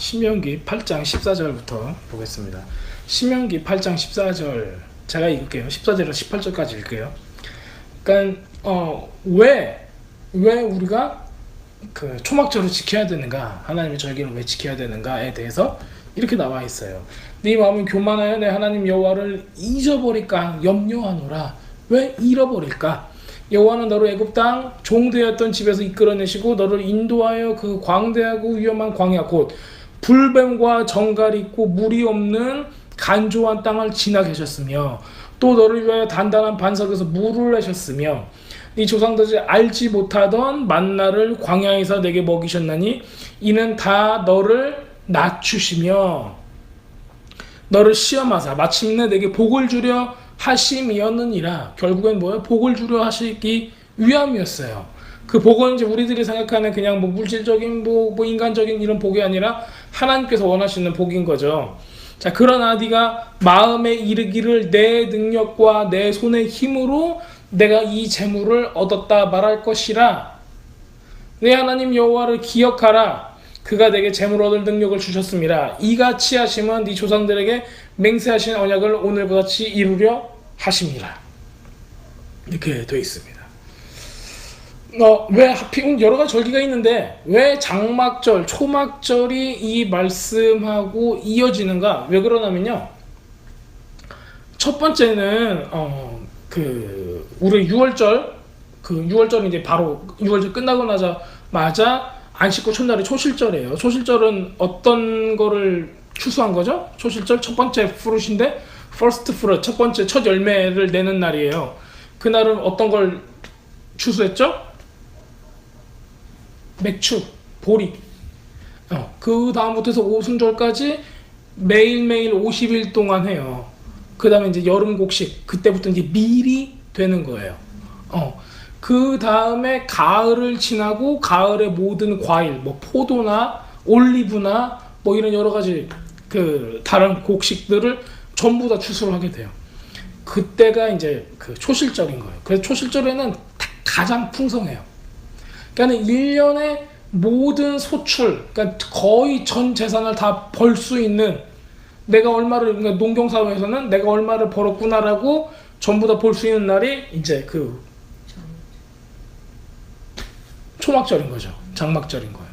신명기 8장 14절부터 보겠습니다. 신명기 8장 14절 제가 읽을게요. 14절에서 18절까지 읽을게요. 그러니까 왜 우리가 그 초막절을 지켜야 되는가, 하나님의 절기를 왜 지켜야 되는가에 대해서 이렇게 나와 있어요. 네 마음이 교만하여 내 하나님 여호와를 잊어버릴까 염려하노라. 왜 잃어버릴까? 여호와는 너를 애굽 땅 종되었던 집에서 이끌어내시고 너를 인도하여 그 광대하고 위험한 광야 곧 불뱀과 정갈이 있고 물이 없는 간조한 땅을 지나게 하셨으며 또 너를 위하여 단단한 반석에서 물을 내셨으며 네 조상들이 알지 못하던 만나를 광야에서 내게 먹이셨나니 이는 다 너를 낮추시며 너를 시험하사 마침내 내게 복을 주려 하심이었느니라. 결국엔 뭐예요? 복을 주려 하시기 위함이었어요. 그 복은 이제 우리들이 생각하는 그냥 뭐 물질적인 뭐 인간적인 이런 복이 아니라 하나님께서 원하시는 복인 거죠. 자, 그러나 네가 마음에 이르기를 내 능력과 내 손의 힘으로 내가 이 재물을 얻었다 말할 것이라. 내 하나님 여호와를 기억하라. 그가 내게 재물을 얻을 능력을 주셨음이라. 이같이 하심은 네 조상들에게 맹세하신 언약을 오늘과 같이 이루려 하심이라. 이렇게 되어 있습니다. 왜 하필 여러 가지 절기가 있는데 왜 장막절, 초막절이 이 말씀하고 이어지는가? 왜 그러냐면요. 첫 번째는 우리 6월절, 그 6월절이 이제 바로 6월절 끝나고 나자마자 안식구 첫날이 초실절이에요. 초실절은 어떤 거를 추수한 거죠? 초실절 첫 번째 fruit인데 first fruit, 첫 번째 첫 열매를 내는 날이에요. 그날은 어떤 걸 추수했죠? 맥주, 보리. 그 다음부터 해서 오순절까지 매일매일 50일 동안 해요. 그 다음에 이제 여름 곡식, 그때부터 이제 밀이 되는 거예요. 그 다음에 가을을 지나고 가을의 모든 과일, 뭐 포도나 올리브나 뭐 이런 여러 가지 그 다른 곡식들을 전부 다 추수를 하게 돼요. 그때가 이제 그 초실절인 거예요. 그래서 초실절에는 가장 풍성해요. 그러니까 1년의 모든 소출, 그러니까 거의 전 재산을 다 벌 수 있는, 내가 얼마를, 그러니까 농경사회에서는 내가 얼마를 벌었구나라고 전부 다 볼 수 있는 날이 이제 그 초막절인 거죠. 장막절인 거예요.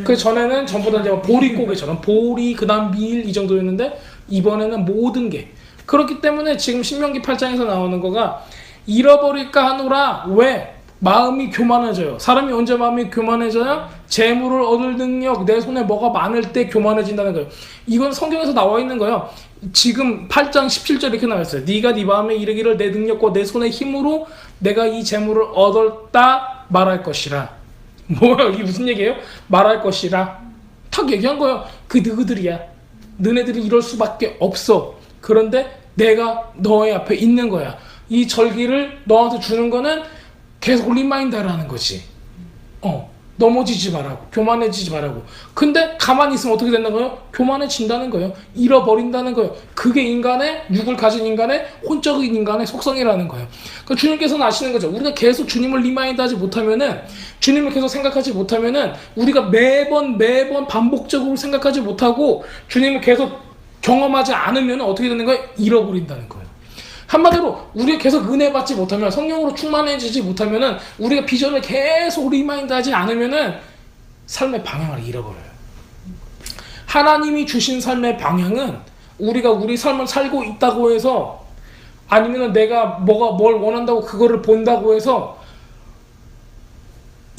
그 전에는 전부 다 이제 보리고기처럼 보리, 그 다음 밀 이 정도였는데 이번에는 모든 게. 그렇기 때문에 지금 신명기 8장에서 나오는 거가 잃어버릴까 하노라. 왜? 마음이 교만해져요. 사람이 언제 마음이 교만해져요? 재물을 얻을 능력, 내 손에 뭐가 많을 때 교만해진다는 거예요. 이건 성경에서 나와 있는 거예요. 지금 8장 17절 이렇게 나와 있어요. 네가 네 마음에 이르기를 내 능력과 내 손의 힘으로 내가 이 재물을 얻었다 말할 것이라. 뭐야, 이게 무슨 얘기예요? 말할 것이라. 탁 얘기한 거예요. 그 너희들이야. 너네들이 이럴 수밖에 없어. 그런데 내가 너의 앞에 있는 거야. 이 절기를 너한테 주는 거는 계속 리마인더라는 거지. 넘어지지 말라고, 교만해지지 말라고. 근데 가만히 있으면 어떻게 된다는 거예요? 교만해진다는 거예요. 잃어버린다는 거예요. 그게 인간의, 육을 가진 인간의, 혼적인 인간의 속성이라는 거예요. 그러니까 주님께서는 아시는 거죠. 우리가 계속 주님을 리마인드하지 못하면은, 주님을 계속 생각하지 못하면은, 우리가 매번 반복적으로 생각하지 못하고 주님을 계속 경험하지 않으면 어떻게 되는 거예요? 잃어버린다는 거예요. 한마디로 우리가 계속 은혜 받지 못하면, 성령으로 충만해지지 못하면은, 우리가 비전을 계속 리마인드하지 않으면은 삶의 방향을 잃어버려요. 하나님이 주신 삶의 방향은 우리가 우리 삶을 살고 있다고 해서, 아니면은 내가 뭘 원한다고 그거를 본다고 해서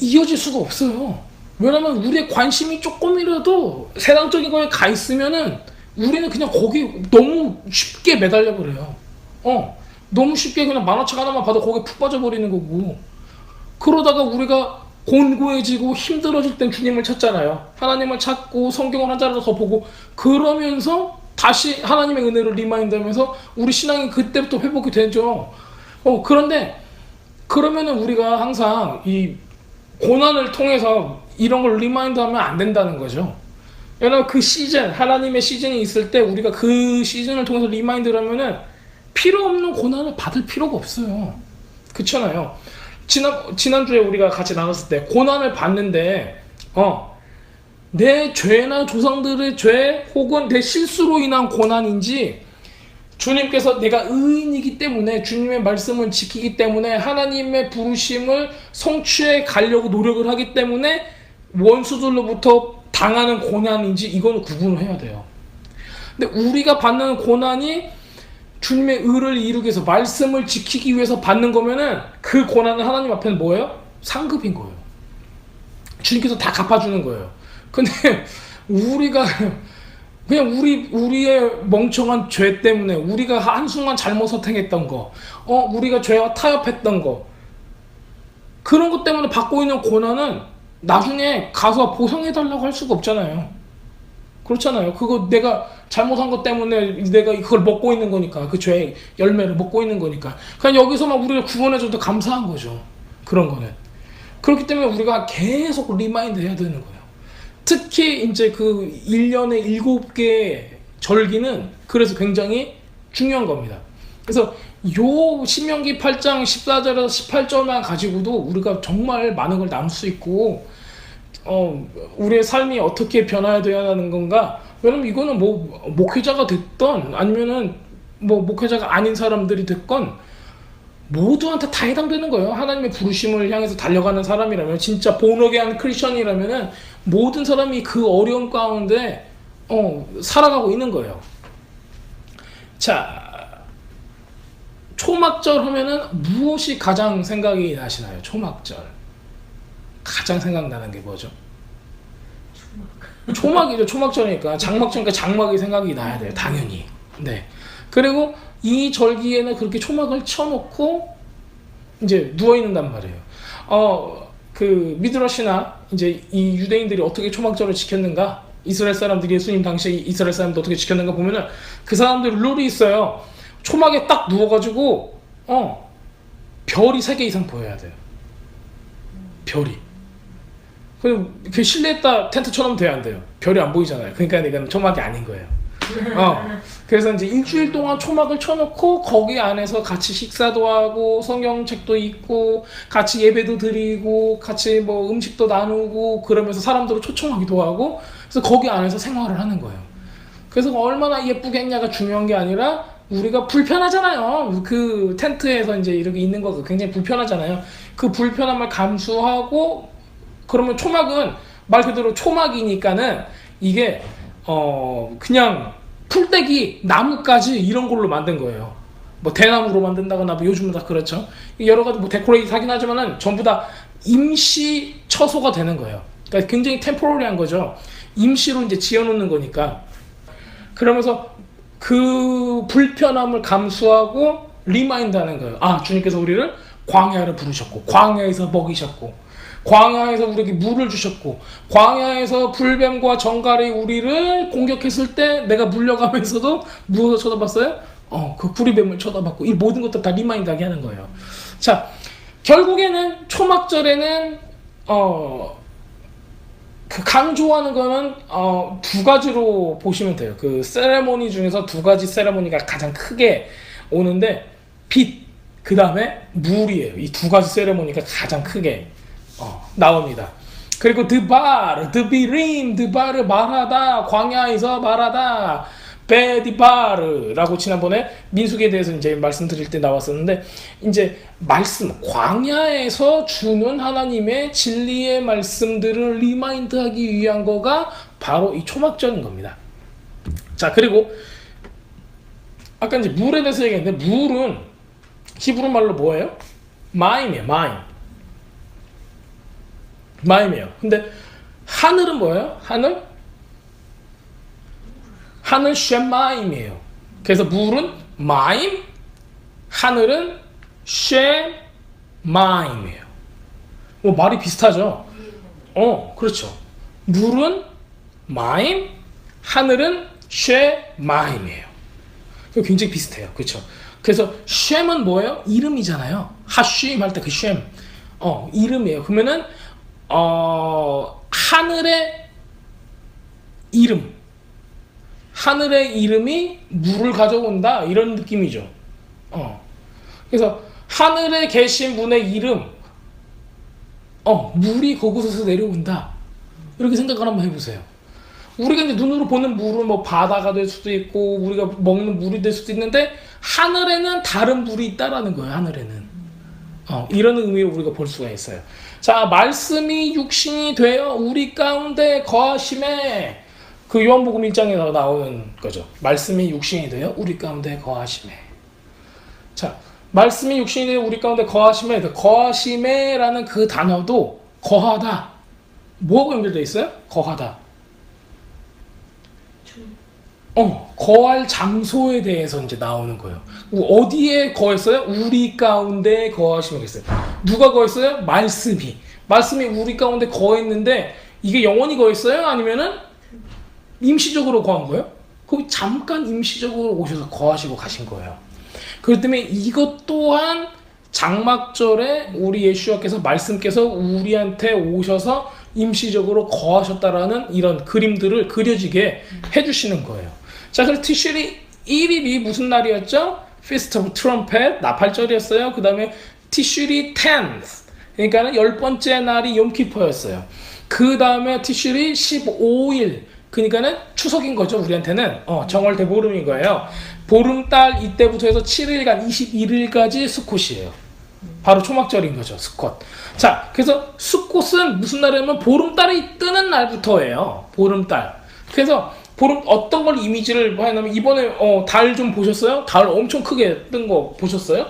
이어질 수가 없어요. 왜냐면 우리의 관심이 조금이라도 세상적인 거에 가 있으면은 우리는 그냥 거기 너무 쉽게 매달려 버려요. 너무 쉽게 그냥 만화책 하나만 봐도 거기에 푹 빠져버리는 거고. 그러다가 우리가 곤고해지고 힘들어질 땐 주님을 찾잖아요. 하나님을 찾고 성경을 한 자리로 더 보고, 그러면서 다시 하나님의 은혜를 리마인드하면서 우리 신앙이 그때부터 회복이 되죠. 그런데 그러면은 우리가 항상 이 고난을 통해서 이런 걸 리마인드하면 안 된다는 거죠. 왜냐면 그 시즌, 하나님의 시즌이 있을 때 우리가 그 시즌을 통해서 리마인드를 하면은 필요 없는 고난을 받을 필요가 없어요. 그렇잖아요. 지난주에 우리가 같이 나눴을 때 고난을 받는데 내 죄나 조상들의 죄 혹은 내 실수로 인한 고난인지 주님께서 내가 의인이기 때문에 주님의 말씀을 지키기 때문에 하나님의 부르심을 성취해 가려고 노력을 하기 때문에 원수들로부터 당하는 고난인지 이거는 구분을 해야 돼요. 근데 우리가 받는 고난이 주님의 의를 이루기 위해서 말씀을 지키기 위해서 받는 거면은 그 고난은 하나님 앞에는 뭐예요? 상급인 거예요. 주님께서 다 갚아주는 거예요. 근데 우리가 그냥 우리의 멍청한 죄 때문에 우리가 한순간 잘못 선택했던 거, 우리가 죄와 타협했던 거, 그런 것 때문에 받고 있는 고난은 나중에 가서 보상해달라고 할 수가 없잖아요. 그렇잖아요. 그거 내가 잘못한 것 때문에 내가 그걸 먹고 있는 거니까, 그 죄의 열매를 먹고 있는 거니까. 그냥 여기서만 우리를 구원해줘도 감사한 거죠. 그런 거는. 그렇기 때문에 우리가 계속 리마인드 해야 되는 거예요. 특히 이제 그 1년에 7개의 절기는 그래서 굉장히 중요한 겁니다. 그래서 요 신명기 8장 14절에서 18절만 가지고도 우리가 정말 많은 걸 나눌 수 있고, 우리의 삶이 어떻게 변화되어야 하는 건가? 왜냐면 이거는 뭐 목회자가 됐던 아니면은 뭐 목회자가 아닌 사람들이 됐건 모두한테 다 해당되는 거예요. 하나님의 부르심을 향해서 달려가는 사람이라면, 진짜 본어게한 크리스천이라면은 모든 사람이 그 어려움 가운데 살아가고 있는 거예요. 자, 초막절 하면은 무엇이 가장 생각이 나시나요? 초막절 가장 생각나는 게 뭐죠? 초막이죠. 초막절이니까 장막절이니까 장막이 생각이 나야 돼요. 당연히. 네. 그리고 이 절기에는 그렇게 초막을 쳐놓고 이제 누워 있는단 말이에요. 그 미드러시나 이제 이 유대인들이 어떻게 초막절을 지켰는가, 이스라엘 사람들이 예수님 당시에 이스라엘 사람들 어떻게 지켰는가 보면은 그 사람들 룰이 있어요. 초막에 딱 누워가지고 별이 3개 이상 보여야 돼요. 별이. 그리고 그 실내에다 텐트 쳐놓으면 돼요, 안 돼요? 별이 안 보이잖아요. 그러니까 이건 초막이 아닌 거예요. 그래서 이제 일주일 동안 초막을 쳐놓고 거기 안에서 같이 식사도 하고 성경책도 읽고 같이 예배도 드리고 같이 뭐 음식도 나누고 그러면서 사람들을 초청하기도 하고, 그래서 거기 안에서 생활을 하는 거예요. 그래서 얼마나 예쁘게 했냐가 중요한 게 아니라 우리가 불편하잖아요. 그 텐트에서 이제 이렇게 있는 거 굉장히 불편하잖아요. 그 불편함을 감수하고, 그러면 초막은 말 그대로 초막이니까는 이게 그냥 풀떼기, 나뭇가지 이런 걸로 만든 거예요. 뭐 대나무로 만든다거나 뭐 요즘은 다 그렇죠. 여러 가지 뭐 데코레이트 하긴 하지만은 전부 다 임시 처소가 되는 거예요. 그러니까 굉장히 템포러리한 거죠. 임시로 이제 지어놓는 거니까. 그러면서 그 불편함을 감수하고 리마인드 하는 거예요. 아, 주님께서 우리를 광야를 부르셨고, 광야에서 먹이셨고, 광야에서 우리에게 물을 주셨고, 광야에서 불뱀과 정갈이 우리를 공격했을 때 내가 물려가면서도 무엇을 쳐다봤어요? 그 구리뱀을 쳐다봤고, 이 모든 것들 다 리마인드하게 하는 거예요. 자, 결국에는 초막절에는 그 강조하는 거는 두 가지로 보시면 돼요. 그 세레모니 중에서 두 가지 세레모니가 가장 크게 오는데, 빛, 그 다음에 물이에요. 이 두 가지 세레모니가 가장 크게 나옵니다. 그리고 드비림, 드바르 말하다, 광야에서 말하다, 베디바르라고 지난번에 민수기에 대해서 이제 말씀드릴 때 나왔었는데, 이제 말씀, 광야에서 주는 하나님의 진리의 말씀들을 리마인드하기 위한 거가 바로 이 초막절인 겁니다. 자, 그리고 아까 이제 물에 대해서 얘기했는데, 물은 히브리 말로 뭐예요? 마임이에요. 마임이에요. 근데 하늘은 뭐예요? 하늘 쉐마임이에요. 그래서 물은 마임, 하늘은 쉐마임이에요. 뭐 말이 비슷하죠? 그렇죠. 물은 마임, 하늘은 쉐마임이에요. 굉장히 비슷해요. 그렇죠? 그래서 쉔은 뭐예요? 이름이잖아요. 하쉼 할 때 그 쉔. 이름이에요. 그러면은 하늘의 이름, 하늘의 이름이 물을 가져온다, 이런 느낌이죠. 그래서 하늘에 계신 분의 이름, 물이 그곳에서 내려온다, 이렇게 생각을 한번 해보세요. 우리가 이제 눈으로 보는 물은 뭐 바다가 될 수도 있고 우리가 먹는 물이 될 수도 있는데 하늘에는 다른 물이 있다라는 거예요. 하늘에는 이런 의미로 우리가 볼 수가 있어요. 자, 말씀이 육신이 되어 우리 가운데 거하심에, 그 요한복음 1장에서 나오는 거죠. 말씀이 육신이 되어 우리 가운데 거하심에. 자, 말씀이 육신이 되어 우리 가운데 거하심에, 거하심에라는 그 단어도 거하다. 뭐하고 연결되어 있어요? 거하다. 거할 장소에 대해서 이제 나오는 거예요. 어디에 거했어요? 우리 가운데 거하시면 됐어요. 누가 거했어요? 말씀이 우리 가운데 거했는데 이게 영원히 거했어요? 아니면은 임시적으로 거한 거예요? 거기 잠깐 임시적으로 오셔서 거하시고 가신 거예요. 그렇기 때문에 이것 또한 장막절에 우리 예수님께서 말씀께서 우리한테 오셔서 임시적으로 거하셨다라는 이런 그림들을 그려지게 해주시는 거예요. 자, 그래서 티슈리 1일이 무슨 날이었죠? Feast of Trumpet, 나팔절이었어요. 그 다음에 티슈리 10th, 그러니까는 10번째 날이 욤키퍼였어요. 그 다음에 티슈리 15일, 그러니까는 추석인 거죠. 우리한테는 정월 대보름인 거예요. 보름달 이때부터 해서 7일간 21일까지 스콧이에요. 바로 초막절인 거죠. 스콧. 자, 그래서 스콧은 무슨 날이냐면 보름달이 뜨는 날부터예요. 보름달. 그래서 보름 어떤 걸 이미지를 하냐면 이번에 달 좀 보셨어요? 달 엄청 크게 뜬 거 보셨어요?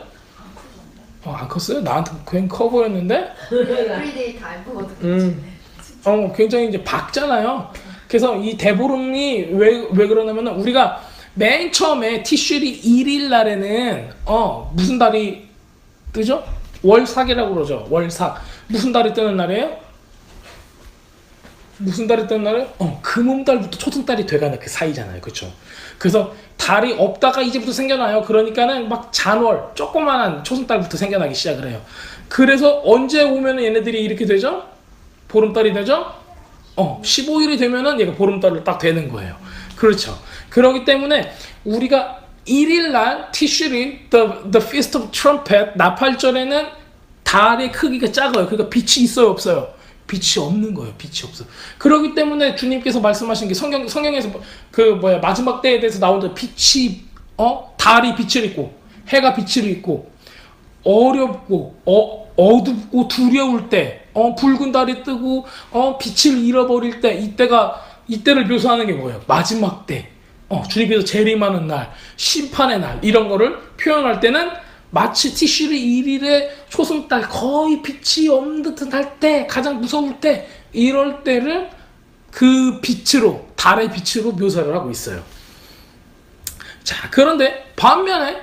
안 컸어요? 나한테 그냥 커 보였는데? 에브리데이 다 예쁘거든요. 굉장히 이제 밝잖아요. 그래서 이 대보름이 왜 그러냐면 우리가 맨 처음에 티슈리 1일 날에는 무슨 달이 뜨죠? 월삭이라고 그러죠. 월삭. 무슨 달이 뜨는 날이에요? 무슨 달이 뜨는 날이에요? 금음달부터 초승달이 돼가는 그 사이잖아요. 그렇죠? 그래서 달이 없다가 이제부터 생겨나요. 그러니까는 막 잔월, 조그만한 초승달부터 생겨나기 시작을 해요. 그래서 언제 오면은 얘네들이 이렇게 되죠? 보름달이 되죠? 15일이 되면은 얘가 보름달로 딱 되는 거예요. 그렇죠. 그렇기 때문에 우리가 1일 날 티슈리 the Feast of Trumpet 나팔절에는 달의 크기가 작아요. 그러니까 빛이 있어요, 없어요? 빛이 없는 거예요. 빛이 없어. 그렇기 때문에 주님께서 말씀하신 게 성경에서 마지막 때에 대해서 나오는 빛이 달이 빛을 있고 해가 빛을 있고 어렵고 어둡고 두려울 때 붉은 달이 뜨고 빛을 잃어버릴 때 이때를 묘사하는 게 뭐예요? 마지막 때. 주님께서 재림하는 날, 심판의 날 이런 거를 표현할 때는 마치 티슈리 1일에 초승달 거의 빛이 없는 듯한 할 때, 가장 무서울 때 이럴 때를 그 빛으로, 달의 빛으로 묘사를 하고 있어요. 자, 그런데 반면에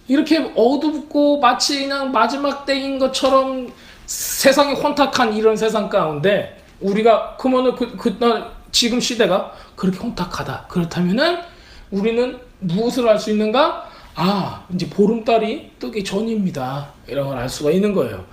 이렇게 어둡고 마치 그냥 마지막 때인 것처럼 세상이 혼탁한 이런 세상 가운데 우리가 그러면은 그날 지금 시대가 그렇게 혼탁하다. 그렇다면은 우리는 무엇을 알 수 있는가? 이제 보름달이 뜨기 전입니다. 이런 걸 알 수가 있는 거예요.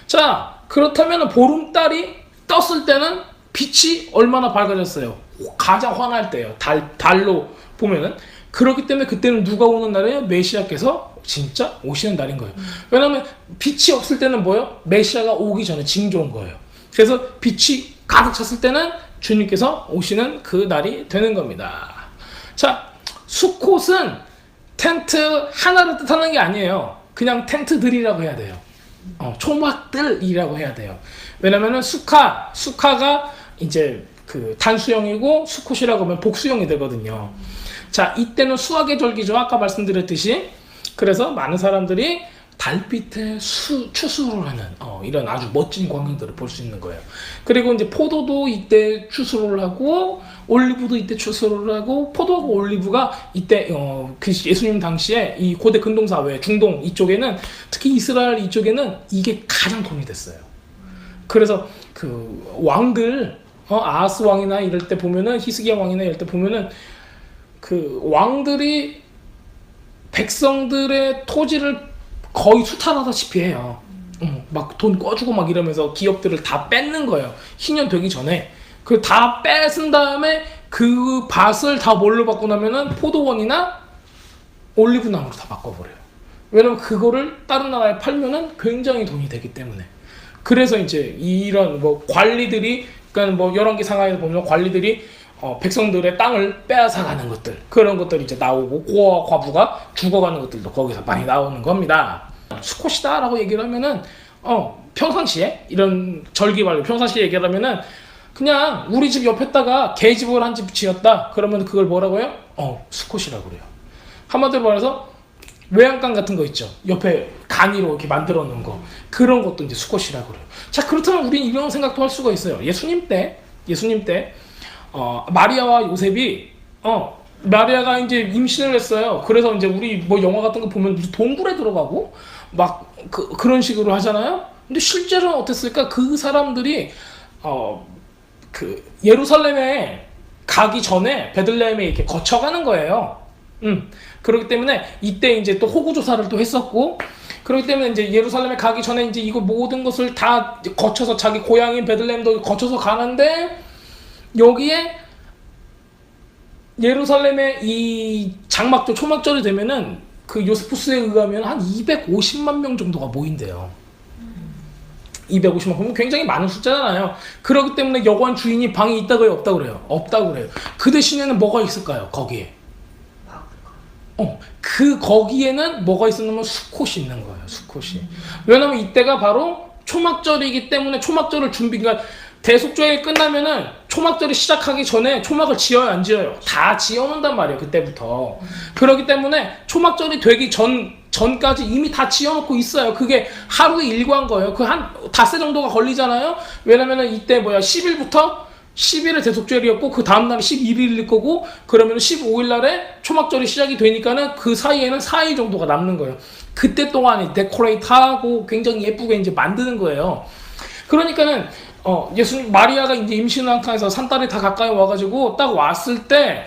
자, 그렇다면 보름달이 떴을 때는 빛이 얼마나 밝아졌어요? 가장 환할 때예요. 달로 보면은. 그렇기 때문에 그때는 누가 오는 날이에요? 메시아께서 진짜 오시는 날인 거예요. 왜냐하면 빛이 없을 때는 뭐예요? 메시아가 오기 전에 징조인 거예요. 그래서 빛이 가득 찼을 때는 주님께서 오시는 그 날이 되는 겁니다. 자, 수콧은 텐트 하나를 뜻하는 게 아니에요. 그냥 텐트들이라고 해야 돼요. 초막들이라고 해야 돼요. 왜냐면은 수카가 이제 그 단수형이고 수콧이라고 하면 복수형이 되거든요. 자, 이때는 수학의 절기죠. 아까 말씀드렸듯이. 그래서 많은 사람들이 달빛에 추수를 하는 이런 아주 멋진 광경들을 볼 수 있는 거예요. 그리고 이제 포도도 이때 추수를 하고 올리브도 이때 추수를 하고 포도하고 올리브가 이때 그 예수님 당시에 이 고대 근동사회 중동 이쪽에는 특히 이스라엘 이쪽에는 이게 가장 도움이 됐어요. 그래서 그 왕들 아하스 왕이나 이럴 때 보면은 히스기야 왕이나 이럴 때 보면은 그 왕들이 백성들의 토지를 거의 수탈하다시피 해요. 막 돈 꺼주고 막 이러면서 기업들을 다 뺏는 거예요. 희년 되기 전에. 그 다 뺏은 다음에 그 밭을 다 뭘로 바꾸냐면은 포도원이나 올리브나무로 다 바꿔버려요. 왜냐면 그거를 다른 나라에 팔면은 굉장히 돈이 되기 때문에. 그래서 이제 이런 관리들이 그러니까 뭐 열왕기 상하에서 보면 관리들이 백성들의 땅을 빼앗아가는 것들, 그런 것들이 이제 나오고 고아와 과부가 죽어가는 것들도 거기서 많이 나오는 겁니다. 수컷이다라고 얘기를 하면은 평상시에 이런 절기말로 평상시에 얘기를 하면은 그냥 우리 집 옆에다가 개집을 한 집 지었다 그러면 그걸 뭐라고요? 수컷이라고 그래요. 한마디로 말해서 외양간 같은 거 있죠. 옆에 간이로 이렇게 만들어 놓은 거, 그런 것도 이제 수컷이라고 그래요. 자, 그렇다면 우리는 이런 생각도 할 수가 있어요. 예수님 때 마리아와 요셉이 마리아가 이제 임신을 했어요. 그래서 이제 우리 뭐 영화 같은 거 보면 무슨 동굴에 들어가고 막 그런 식으로 하잖아요. 근데 실제로는 어땠을까? 그 사람들이 그 예루살렘에 가기 전에 베들레헴에 이렇게 거쳐가는 거예요. 그렇기 때문에 이때 이제 또 호구 조사를 또 했었고, 그렇기 때문에 이제 예루살렘에 가기 전에 이제 이거 모든 것을 다 거쳐서 자기 고향인 베들레헴도 거쳐서 가는데, 여기에 예루살렘에 이 장막절 초막절이 되면은 그 요세푸스에 의하면 한 250만 명 정도가 모인대요. 250만 명, 굉장히 많은 숫자잖아요. 그렇기 때문에 여관 주인이 방이 있다고요, 없다고 그래요? 없다고 그래요. 그 대신에는 뭐가 있을까요? 거기에 거기에는 뭐가 있었냐면 수컷이 있는 거예요. 수컷이. 왜냐면 이때가 바로 초막절이기 때문에 초막절을 그러니까 대속죄가 끝나면은 초막절이 시작하기 전에 초막을 지어요, 안 지어요? 다 지어놓는단 말이에요, 그때부터. 그렇기 때문에 초막절이 되기 전까지 이미 다 지어놓고 있어요. 그게 하루의 일과인 거예요. 그 한 닷새 정도가 걸리잖아요. 왜냐면은 이때 10일부터 10일에 대속죄일이었고 그 다음날이 11일일 거고, 그러면 15일 날에 초막절이 시작이 되니까는 그 사이에는 4일 정도가 남는 거예요. 그때 동안에 데코레이트하고 굉장히 예쁘게 이제 만드는 거예요. 그러니까는 예수님 마리아가 이제 임신한 상태에서 산딸이 다 가까이 와가지고 딱 왔을 때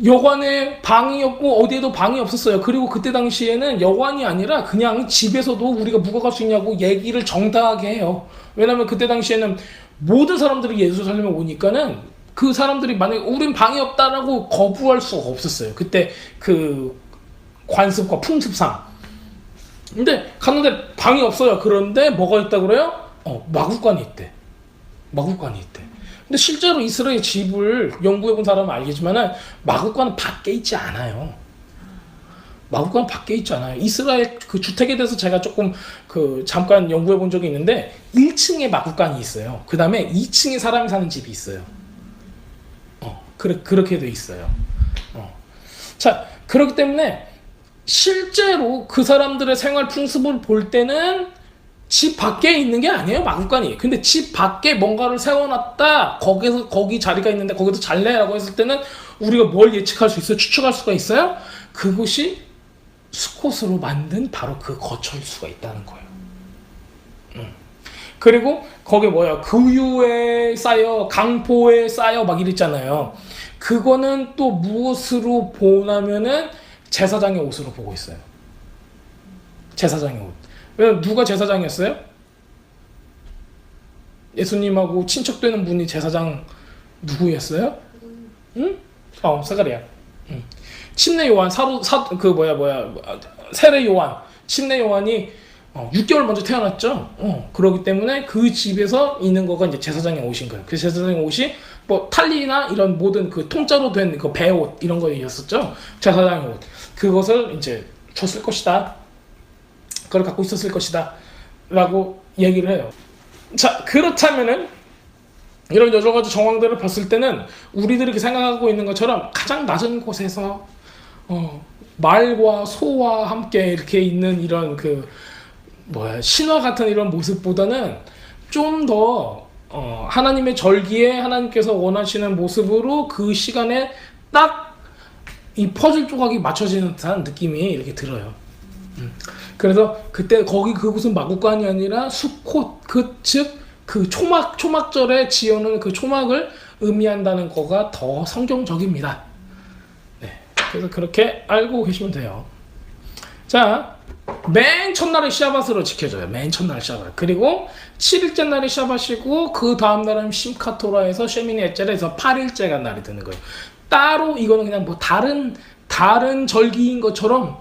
여관에 방이 없고 어디에도 방이 없었어요. 그리고 그때 당시에는 여관이 아니라 그냥 집에서도 우리가 묵어갈 수 있냐고 얘기를 정당하게 해요. 왜냐면 그때 당시에는 모든 사람들이 예루살렘에 오니까는 그 사람들이 만약에 우린 방이 없다라고 거부할 수가 없었어요. 그때 그 관습과 풍습상. 근데 갔는데 방이 없어요. 그런데 뭐가 있다 그래요? 마구간이 있대. 마구간이 있대. 근데 실제로 이스라엘 집을 연구해본 사람은 알겠지만은 마구간은 밖에 있지 않아요. 마구간은 밖에 있지 않아요. 이스라엘 그 주택에 대해서 제가 조금 잠깐 연구해본 적이 있는데 1층에 마구간이 있어요. 그 다음에 2층에 사람이 사는 집이 있어요. 그렇게 돼 있어요. 자, 그렇기 때문에 실제로 그 사람들의 생활 풍습을 볼 때는 집 밖에 있는 게 아니에요, 마구간이. 근데 집 밖에 뭔가를 세워놨다, 거기 자리가 있는데 거기서 잘래라고 했을 때는 우리가 뭘 예측할 수 있어요? 추측할 수가 있어요? 그것이 수컷으로 만든 바로 그 거처일 수가 있다는 거예요. 그리고 거기 구유에 쌓여, 강포에 쌓여 막 이랬잖아요. 그거는 또 무엇으로 보냐면은 제사장의 옷으로 보고 있어요. 제사장의 옷. 왜 누가 제사장이었어요? 예수님하고 친척되는 분이 제사장 누구였어요? 응? 사가랴. 침례 요한 세례 요한. 침례 요한이 6개월 먼저 태어났죠. 그렇기 때문에 그 집에서 있는 거가 이제 제사장의 옷인 거예요. 그 제사장의 옷이 탈리나 이런 모든 그 통짜로 된 그 배옷 이런 거였었죠. 제사장의 옷. 그것을 이제 줬을 것이다. 그걸 갖고 있었을 것이다 라고 얘기를 해요. 자, 그렇다면은 이런 여러 가지 정황들을 봤을 때는 우리들이 이렇게 생각하고 있는 것처럼 가장 낮은 곳에서 말과 소와 함께 이렇게 있는 이런 신화 같은 이런 모습보다는 좀 더 하나님의 절기에 하나님께서 원하시는 모습으로 그 시간에 딱 이 퍼즐 조각이 맞춰지는 듯한 느낌이 이렇게 들어요. 그래서 그때 그곳은 마구간이 아니라 수꽃, 즉 그 초막절에 지어놓은 그 초막을 의미한다는 거가 더 성경적입니다. 네, 그래서 그렇게 알고 계시면 돼요. 자, 맨 첫날에 샤밧으로 지켜져요. 맨 첫날 샤밧. 그리고 7일째 날이 샤밧이고 그 다음 날은 심카토라에서 쉐미니 에젤에서 8일째가 날이 되는 거예요. 따로 이거는 그냥 다른 절기인 것처럼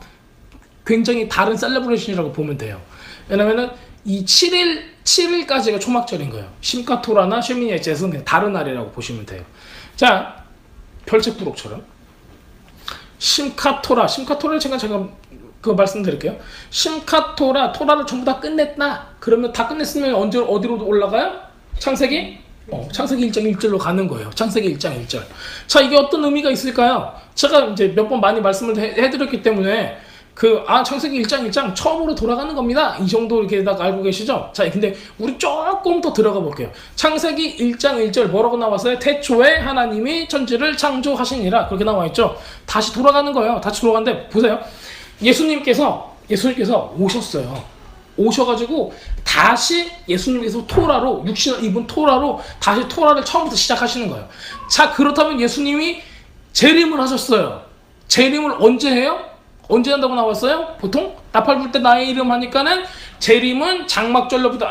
굉장히 다른 셀레브레이션이라고 보면 돼요. 왜냐면은 이 7일까지가 초막절인 거예요. 심카토라나 쉐미니에셋은 그냥 다른 날이라고 보시면 돼요. 자, 별책부록처럼 심카토라를 제가 그거 말씀드릴게요. 심카토라, 토라를 전부 다 끝냈다. 그러면 다 끝냈으면 어디로 올라가요? 창세기? 창세기 1장 1절로 가는 거예요. 창세기 1장 1절. 자, 이게 어떤 의미가 있을까요? 제가 이제 몇 번 많이 말씀을 해드렸기 때문에 창세기 1장 1장 처음으로 돌아가는 겁니다. 이 정도 이렇게 딱 알고 계시죠? 자, 근데 우리 조금 더 들어가 볼게요. 창세기 1장 1절 뭐라고 나왔어요? 태초에 하나님이 천지를 창조하시니라. 그렇게 나와 있죠? 다시 돌아가는 거예요. 다시 돌아가는데 보세요. 예수님께서 오셨어요. 오셔가지고 다시 예수님께서 토라로 육신을 입은 토라로 다시 토라를 처음부터 시작하시는 거예요. 자, 그렇다면 예수님이 재림을 하셨어요. 재림을 언제 해요? 언제 한다고 나왔어요? 보통 나팔 불 때 나의 이름 하니까는 재림은 장막절로부터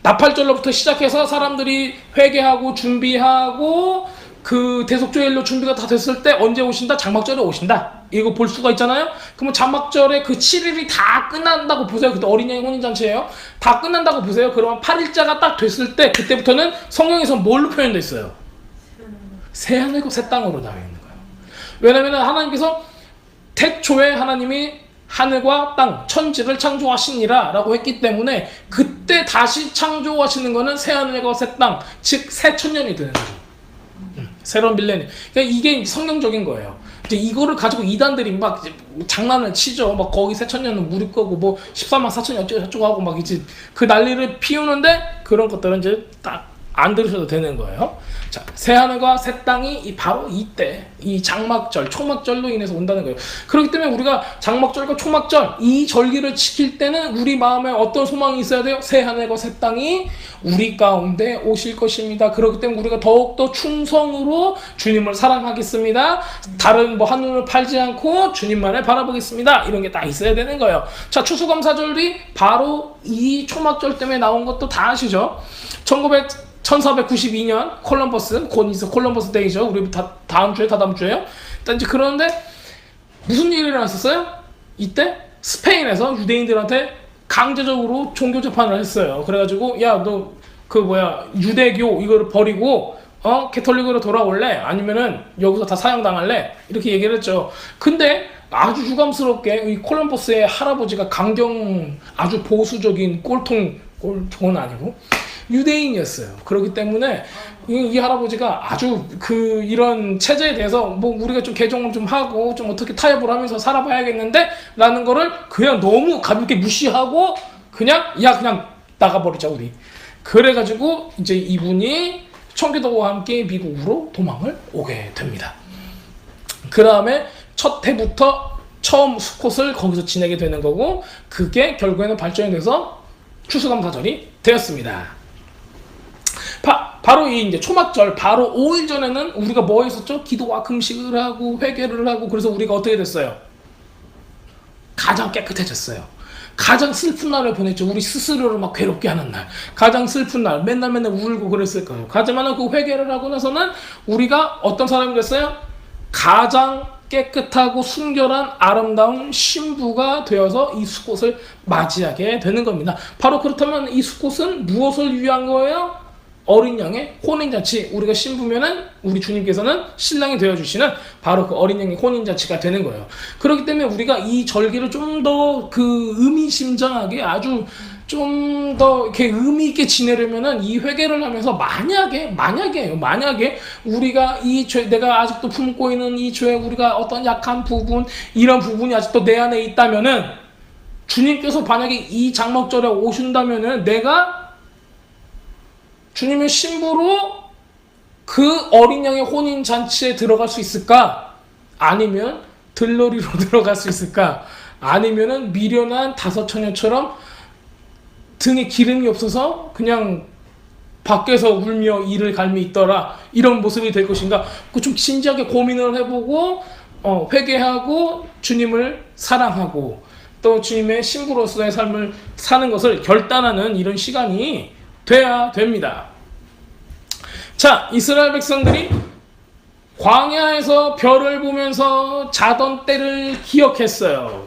나팔절로부터 시작해서 사람들이 회개하고 준비하고 그 대속죄일로 준비가 다 됐을 때 언제 오신다? 장막절에 오신다. 이거 볼 수가 있잖아요. 그러면 장막절에 그 7일이 다 끝난다고 보세요. 그때 어린 양의 혼인잔치예요. 다 끝난다고 보세요. 그러면 8일자가 딱 됐을 때 그때부터는 성경에서 뭘로 표현되어 있어요? 새하늘과 새 땅으로 나와 있는 거예요. 왜냐하면 하나님께서 태초에 하나님이 하늘과 땅, 천지를 창조하시니라 라고 했기 때문에 그때 다시 창조하시는 거는 새하늘과 새 땅, 즉 새천년이 되는 거죠. 새로운 밀레니엄. 그러니까 이게 성경적인 거예요. 이제 이거를 가지고 이단들이 막 이제 장난을 치죠. 막 거기 새천년은 무리 거고 뭐 14만 4천이 어쩌고 하고 막 이제 그 난리를 피우는데 그런 것들은 이제 딱 안 들으셔도 되는 거예요. 자, 새하늘과 새 땅이 바로 이때 이 장막절, 초막절로 인해서 온다는 거예요. 그렇기 때문에 우리가 장막절과 초막절 이 절기를 지킬 때는 우리 마음에 어떤 소망이 있어야 돼요? 새하늘과 새 땅이 우리 가운데 오실 것입니다. 그렇기 때문에 우리가 더욱더 충성으로 주님을 사랑하겠습니다. 다른 뭐 한눈을 팔지 않고 주님만을 바라보겠습니다. 이런 게 다 있어야 되는 거예요. 자, 추수감사절이 바로 이 초막절 때문에 나온 것도 다 아시죠? 1492년 곧 있어 콜럼버스 데이죠. 우리 다음 주에요. 이제 그런데 무슨 일이 일어났었어요? 이때 스페인에서 유대인들한테 강제적으로 종교 재판을 했어요. 그래가지고 야, 너 유대교 이거를 버리고 캐톨릭으로 돌아올래? 아니면은 여기서 다 사형당할래? 이렇게 얘기를 했죠. 근데 아주 유감스럽게 이 콜럼버스의 할아버지가 아주 보수적인 꼴통은 아니고 유대인이었어요. 그렇기 때문에 이 할아버지가 아주 이런 체제에 대해서 뭐 우리가 좀 개종을 좀 하고 좀 어떻게 타협을 하면서 살아봐야겠는데 라는 거를 그냥 너무 가볍게 무시하고 그냥 나가버리자 우리. 그래가지고 이제 이분이 청교도와 함께 미국으로 도망을 오게 됩니다. 그 다음에 첫 해부터 처음 수컷을 거기서 지내게 되는 거고 그게 결국에는 발전이 돼서 추수감사절이 되었습니다. 바로 이 이제 초막절 바로 5일 전에는 우리가 뭐 했었죠? 기도와 금식을 하고 회개를 하고 그래서 우리가 어떻게 됐어요? 가장 깨끗해졌어요. 가장 슬픈 날을 보냈죠. 우리 스스로를 막 괴롭게 하는 날. 가장 슬픈 날. 맨날 울고 그랬을 거예요. 하지만 그 회개를 하고 나서는 우리가 어떤 사람이 됐어요? 가장 깨끗하고 순결한 아름다운 신부가 되어서 이 수꽃을 맞이하게 되는 겁니다. 바로 그렇다면 이 수꽃은 무엇을 위한 거예요? 어린 양의 혼인잔치. 우리가 신부면은 우리 주님께서는 신랑이 되어주시는 바로 그 어린 양의 혼인잔치가 되는 거예요. 그렇기 때문에 우리가 이 절기를 좀 더 의미심장하게 아주 좀 더 이렇게 의미 있게 지내려면은 이 회개를 하면서 만약에 우리가 이 죄, 내가 아직도 품고 있는 이 죄, 우리가 어떤 약한 부분, 이런 부분이 아직도 내 안에 있다면은 주님께서 만약에 이 장막절에 오신다면은 내가 주님의 신부로 그 어린 양의 혼인 잔치에 들어갈 수 있을까? 아니면 들러리로 들어갈 수 있을까? 아니면은 미련한 다섯 처녀처럼 등에 기름이 없어서 그냥 밖에서 울며 이를 갈미 있더라 이런 모습이 될 것인가? 그 좀 진지하게 고민을 해보고 회개하고 주님을 사랑하고 또 주님의 신부로서의 삶을 사는 것을 결단하는 이런 시간이 돼야 됩니다. 자, 이스라엘 백성들이 광야에서 별을 보면서 자던 때를 기억했어요.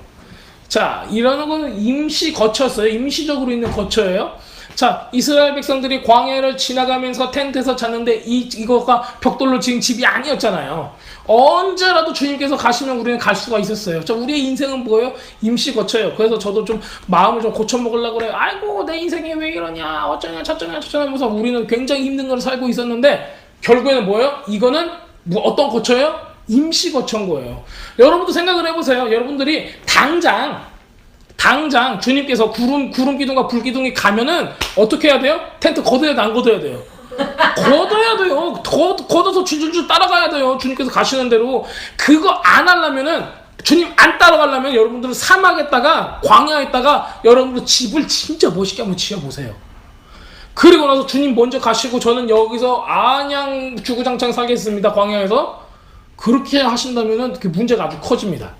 자, 이러는 거는 임시 거처였어요. 임시적으로 있는 거처예요. 자, 이스라엘 백성들이 광야를 지나가면서 텐트에서 잤는데 이거가 벽돌로 지은 집이 아니었잖아요. 언제라도 주님께서 가시면 우리는 갈 수가 있었어요. 자, 우리의 인생은 뭐예요? 임시 거처예요. 그래서 저도 좀 마음을 좀 고쳐먹으려고 그래요. 아이고, 내 인생이 왜 이러냐, 어쩌냐, 저쩌냐, 저쩌냐 하면서 우리는 굉장히 힘든 걸 살고 있었는데 결국에는 뭐예요? 이거는 어떤 거처예요? 임시 거처인 거예요. 여러분도 생각을 해보세요. 여러분들이 당장 주님께서 구름 기둥과 불 기둥이 가면은 어떻게 해야 돼요? 텐트 걷어야 돼, 안 걷어야 돼요? 걷어야 돼요. 걷어서 줄줄줄 따라가야 돼요. 주님께서 가시는 대로. 그거 안 하려면은, 주님 안 따라가려면 여러분들은 사막에다가 광야에다가 여러분들 집을 진짜 멋있게 한번 지어보세요. 그리고 나서 주님 먼저 가시고 저는 여기서 안양 주구장창 살겠습니다. 광야에서. 그렇게 하신다면은 그 문제가 아주 커집니다.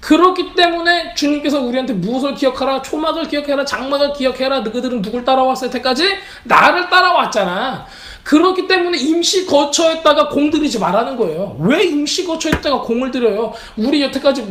그렇기 때문에 주님께서 우리한테 무엇을 기억하라, 초막을 기억해라, 장막을 기억해라, 너희들은 누굴 따라왔을 때까지 나를 따라왔잖아. 그렇기 때문에 임시 거처에다가 공 들이지 말라는 거예요. 왜 임시 거처에다가 공을 들여요? 우리 여태까지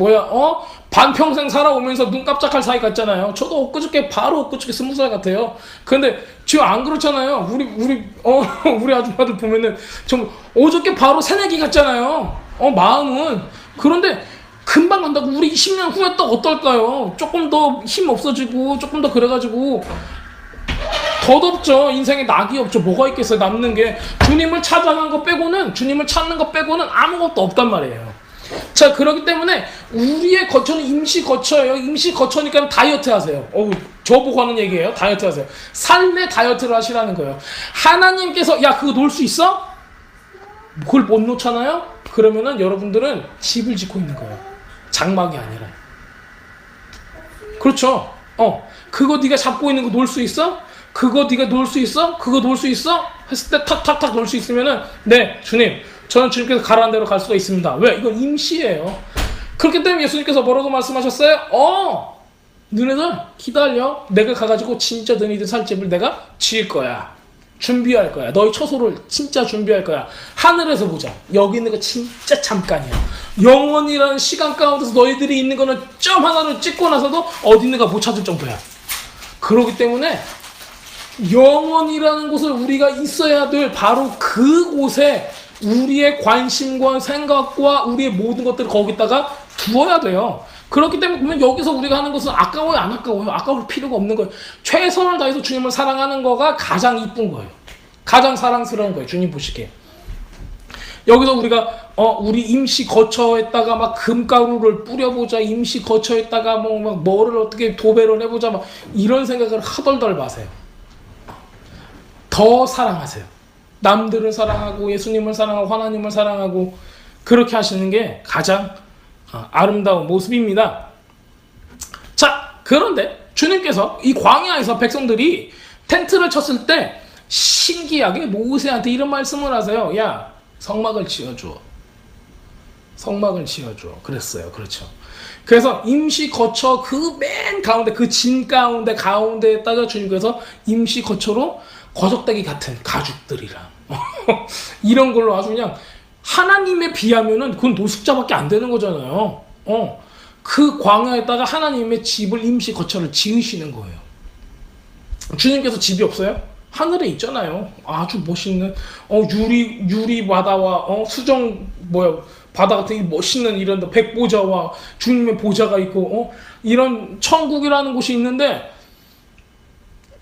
반평생 살아오면서 눈 깜짝할 사이 같잖아요. 저도 바로 엊그저께 20살 같아요. 근데 지금 안 그렇잖아요. 우리 아줌마들 보면은 좀 어저께 바로 새내기 같잖아요. 마음은. 그런데 금방 간다고. 우리 10년 후에 또 어떨까요? 조금 더 힘 없어지고 조금 더 그래가지고 덧없죠. 인생에 낙이 없죠. 뭐가 있겠어요. 남는 게. 주님을 찾아간 거 빼고는, 주님을 찾는 거 빼고는 아무것도 없단 말이에요. 자, 그렇기 때문에 우리의 거처는 임시 거처예요. 임시 거처니까 다이어트 하세요. 저보고 하는 얘기예요. 다이어트 하세요. 삶의 다이어트를 하시라는 거예요. 하나님께서 야, 그거 놓을 수 있어? 그걸 못 놓잖아요? 그러면은 여러분들은 집을 짓고 있는 거예요. 장막이 아니라. 그렇죠. 그거 네가 잡고 있는 거 놓을 수 있어? 그거 네가 놓을 수 있어? 그거 놓을 수 있어? 했을 때 탁탁탁 놓을 수 있으면은 네, 주님, 저는 주님께서 가라는 대로 갈 수가 있습니다. 왜? 이건 임시예요. 그렇기 때문에 예수님께서 뭐라고 말씀하셨어요? 너네들 기다려. 내가 가가지고 진짜 너희들 살 집을 내가 지을 거야. 준비할 거야. 너희 처소를 진짜 준비할 거야. 하늘에서 보자. 여기 있는 거 진짜 잠깐이야. 영원이라는 시간 가운데서 너희들이 있는 거는 점 하나를 찍고 나서도 어디 있는가 못 찾을 정도야. 그렇기 때문에 영원이라는 곳을 우리가 있어야 될 바로 그곳에 우리의 관심과 생각과 우리의 모든 것들을 거기다가 두어야 돼요. 그렇기 때문에 보면 여기서 우리가 하는 것은 아까워요, 안 아까워요? 아까울 필요가 없는 거예요. 최선을 다해서 주님을 사랑하는 거가 가장 이쁜 거예요. 가장 사랑스러운 거예요. 주님 보시기에. 여기서 우리가 우리 임시 거처에다가 막 금가루를 뿌려보자, 임시 거처에다가 뭐를 어떻게 도배를 해보자, 막 이런 생각을 하덜덜 마세요. 더 사랑하세요. 남들을 사랑하고 예수님을 사랑하고 하나님을 사랑하고 그렇게 하시는 게 가장 아름다운 모습입니다. 자, 그런데 주님께서 이 광야에서 백성들이 텐트를 쳤을 때 신기하게 모세한테 이런 말씀을 하세요. 야, 성막을 지어줘. 성막을 지어줘. 그랬어요. 그렇죠. 그래서 임시 거처 그 맨 가운데, 그 진 가운데에다가 주님께서 임시 거처로 거적대기 같은 가죽들이랑 이런 걸로 아주 그냥 하나님에 비하면은 그건 노숙자밖에 안 되는 거잖아요. 그 광야에다가 하나님의 집을 임시 거처를 지으시는 거예요. 주님께서 집이 없어요? 하늘에 있잖아요. 아주 멋있는 유리 바다와 수정 바다 같은 멋있는 이런 백보자와 주님의 보좌가 있고 이런 천국이라는 곳이 있는데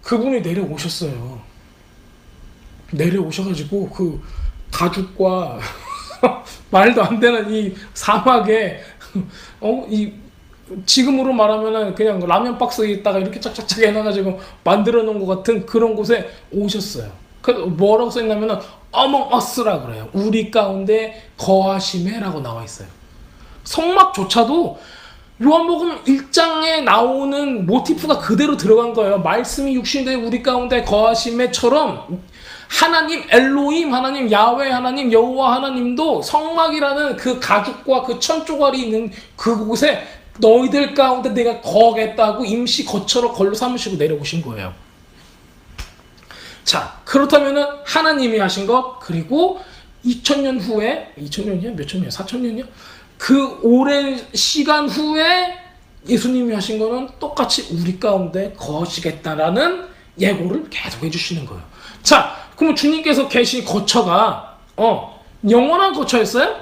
그분이 내려오셨어요. 내려오셔가지고 그 가죽과 말도 안 되는 이 사막에 이 지금으로 말하면은 그냥 라면 박스에다가 이렇게 짝짝짝 해놔가지고 만들어 놓은 것 같은 그런 곳에 오셨어요. 그 뭐라고 써있냐면은 Among Us라 그래요. 우리 가운데 거하심에라고 나와 있어요. 성막조차도 요한복음 1장에 나오는 모티프가 그대로 들어간 거예요. 말씀이 육신되어 우리 가운데 거하심에처럼 하나님 엘로힘 하나님, 야훼 하나님, 여호와 하나님도 성막이라는 그 가죽과 그 천조각이 있는 그곳에 너희들 가운데 내가 거하겠다고 임시 거처로 걸로 삼으시고 내려오신 거예요. 자, 그렇다면은 하나님이 하신 것, 그리고 2000년 후에 2000년이요? 몇 천년? 4000년이요? 그 오랜 시간 후에 예수님이 하신 거는 똑같이 우리 가운데 거하시겠다라는 예고를 계속 해주시는 거예요. 자, 그러면 주님께서 계신 거처가 영원한 거처였어요?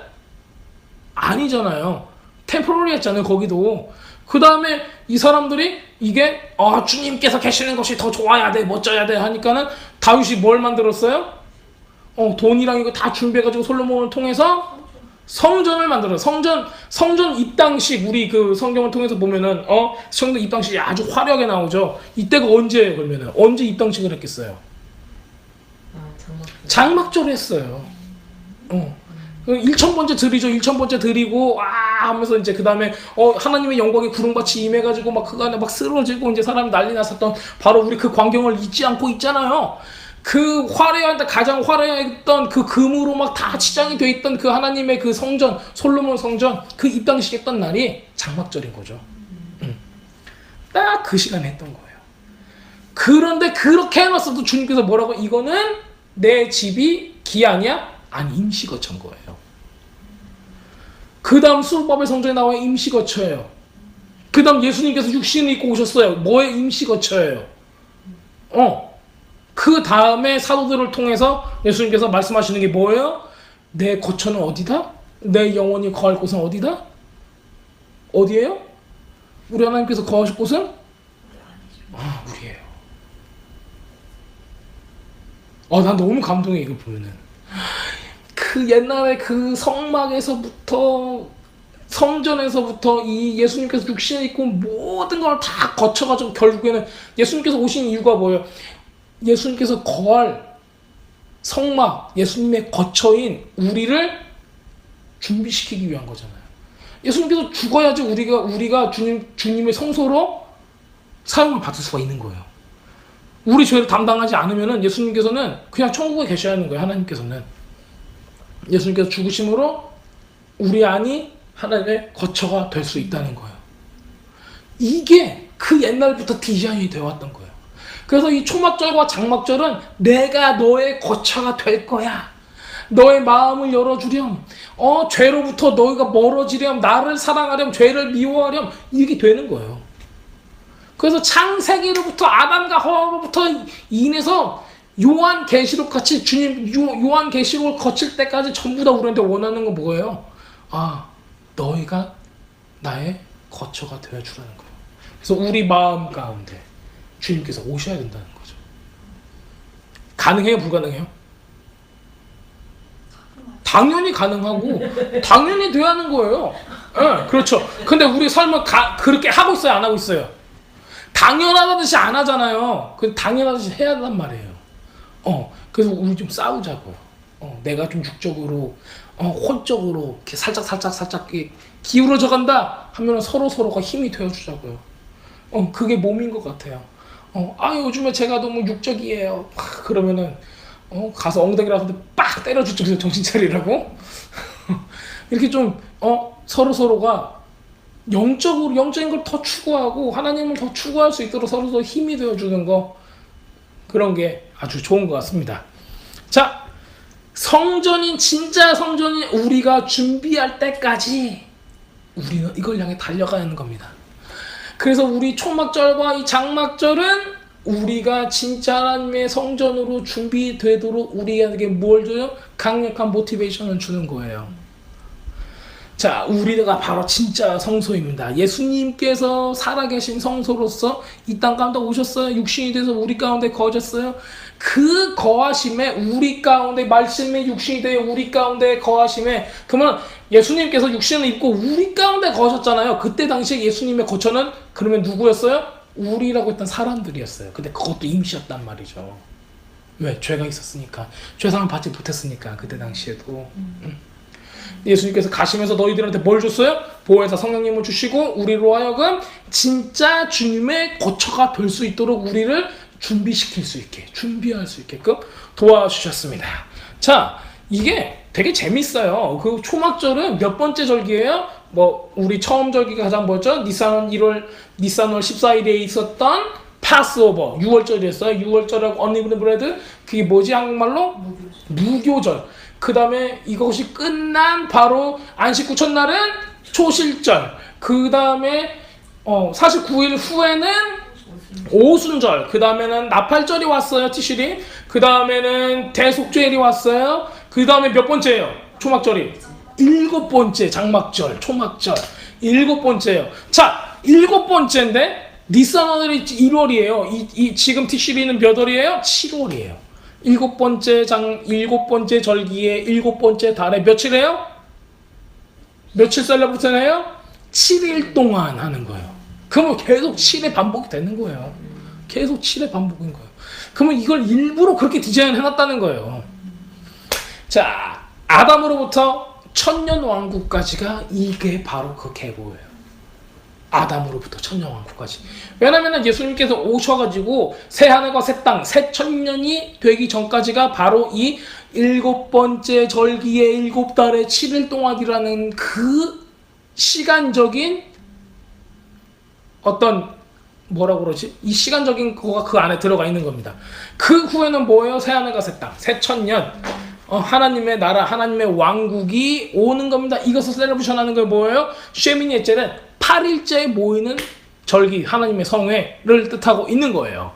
아니잖아요. 템포러리했잖아요. 거기도. 그 다음에 이 사람들이 이게 주님께서 계시는 것이 더 좋아야 돼, 멋져야 돼 하니까는 다윗이 뭘 만들었어요? 돈이랑 이거 다 준비해가지고 솔로몬을 통해서 성전을 만들어요. 성전 입당식, 우리 그 성경을 통해서 보면은 성전 입당식이 아주 화려하게 나오죠. 이때가 언제예요? 그러면은 언제 입당식을 했겠어요? 장막절 했어요. 1,000번째 드리죠. 1,000번째 드리고 하면서 이제 그 다음에 하나님의 영광이 구름같이 임해가지고 막 그 안에 막 쓰러지고 이제 사람이 난리 났었던 바로 우리 그 광경을 잊지 않고 있잖아요. 그 가장 화려했던 그 금으로 막 다 치장이 돼 있던 그 하나님의 그 성전, 솔로몬 성전, 그 입당식 했던 날이 장막절인 거죠. 딱 그 시간에 했던 거예요. 그런데 그렇게 해놨어도 주님께서 뭐라고? 이거는 내 집이 기한이야? 아니, 임시거처인 거예요. 그 다음 수르바벨 성전에 나와 임시거처예요. 그 다음 예수님께서 육신을 입고 오셨어요. 뭐의 임시거처예요? 그 다음에 사도들을 통해서 예수님께서 말씀하시는 게 뭐예요? 내 거처는 어디다? 내 영혼이 거할 곳은 어디다? 어디예요? 우리 하나님께서 거하실 곳은? 우리예요. 난 너무 감동해, 이거 보면은. 그 옛날에 그 성막에서부터, 성전에서부터 이 예수님께서 육신을 입고 모든 걸 다 거쳐가지고 결국에는 예수님께서 오신 이유가 뭐예요? 예수님께서 거할 성막, 예수님의 거처인 우리를 준비시키기 위한 거잖아요. 예수님께서 죽어야지 우리가 주님의 성소로 사용을 받을 수가 있는 거예요. 우리 죄를 담당하지 않으면은 예수님께서는 그냥 천국에 계셔야 하는 거예요. 하나님께서는. 예수님께서 죽으심으로 우리 안이 하나님의 거처가 될 수 있다는 거예요. 이게 그 옛날부터 디자인이 되어 왔던 거예요. 그래서 이 초막절과 장막절은 내가 너의 거처가 될 거야. 너의 마음을 열어주렴. 죄로부터 너희가 멀어지렴. 나를 사랑하렴. 죄를 미워하렴. 이게 되는 거예요. 그래서 창세기로부터 아담과 하와로부터 인해서 요한계시록 같이 주님 요한계시록을 거칠 때까지 전부 다 우리한테 원하는 건 뭐예요? 너희가 나의 거처가 되어주라는 거예요. 그래서 우리 마음 가운데 주님께서 오셔야 된다는 거죠. 가능해요? 불가능해요? 당연히 가능하고 당연히 돼야 하는 거예요. 네, 그렇죠. 근데 우리 삶은 그렇게 하고 있어요? 안 하고 있어요? 당연하듯이 안 하잖아요. 그 당연하듯이 해야 한단 말이에요. 그래서 우리 좀 싸우자고요. 내가 좀 육적으로, 혼적으로 이렇게 살짝 기울어져 간다 하면 서로가 힘이 되어주자고요. 그게 몸인 것 같아요. 요즘에 제가 너무 육적이에요. 그러면은, 가서 엉덩이라도 빡 때려주죠. 그래서 정신 차리라고. 이렇게 좀, 서로가 영적인 걸 더 추구하고 하나님을 더 추구할 수 있도록 서로 힘이 되어주는 거, 그런 게 아주 좋은 것 같습니다. 자, 진짜 성전인 우리가 준비할 때까지 우리는 이걸 향해 달려가는 겁니다. 그래서 우리 초막절과 이 장막절은 우리가 진짜 하나님의 성전으로 준비되도록 우리에게 뭘 줘요? 강력한 모티베이션을 주는 거예요. 자, 우리가 바로 진짜 성소입니다. 예수님께서 살아계신 성소로서 이 땅 가운데 오셨어요. 육신이 돼서 우리 가운데 거하셨어요. 그 거하심에 우리 가운데 말씀의 육신이 되어 우리 가운데 거하심에, 그러면 예수님께서 육신을 입고 우리 가운데 거하셨잖아요. 그때 당시에 예수님의 거처는 그러면 누구였어요? 우리라고 했던 사람들이었어요. 근데 그것도 임시였단 말이죠. 왜? 죄가 있었으니까. 죄상을 받지 못했으니까. 그때 당시에도. 예수님께서 가시면서 너희들한테 뭘 줬어요? 보혜사 성령님을 주시고 우리로 하여금 진짜 주님의 거처가 될 수 있도록 우리를 준비시킬 수 있게, 준비할 수 있게끔 도와주셨습니다. 자, 이게 되게 재밌어요. 그 초막절은 몇 번째 절기예요? 우리 처음 절기가 가장 뭐였죠? 니산월 14일에 있었던 파스오버, 6월절이었어요. 6월절하고 언리브드 브레드, 그게 뭐지 한국말로? 무교절. 그 다음에 이것이 끝난 바로 안식 후 첫날은 초실절. 그 다음에 49일 후에는 오순절, 그 다음에는 나팔절이 왔어요, 티실이. 그 다음에는 대속죄일이 왔어요. 그 다음에 몇 번째예요? 초막절이. 7번째 장막절, 초막절. 7번째예요. 자, 7번째인데 니산월이 1월이에요. 지금 티실이는 몇 월이에요? 7월이에요. 7번째 절기에 7번째 달에 며칠이에요? 며칠 셀러브레이션해요? 7일 동안 하는 거예요. 그러면 계속 7회 반복이 되는 거예요. 계속 7회 반복인 거예요. 그러면 이걸 일부러 그렇게 디자인 해놨다는 거예요. 자, 아담으로부터 천년왕국까지가 이게 바로 그 계보예요. 아담으로부터 천년왕국까지. 왜냐면 예수님께서 오셔가지고 새 하늘과 새 땅, 새 천년이 되기 전까지가 바로 이 7번째 절기의 7달의 7일 동안이라는 그 시간적인 어떤 뭐라고 그러지? 이 시간적인 거가 그 안에 들어가 있는 겁니다. 그 후에는 뭐예요? 새 하늘과 새 땅, 새 천년. 하나님의 나라, 하나님의 왕국이 오는 겁니다. 이것을 셀러브레이션하는 게 뭐예요? 쉐미니에째는 8일째에 모이는 절기, 하나님의 성회를 뜻하고 있는 거예요.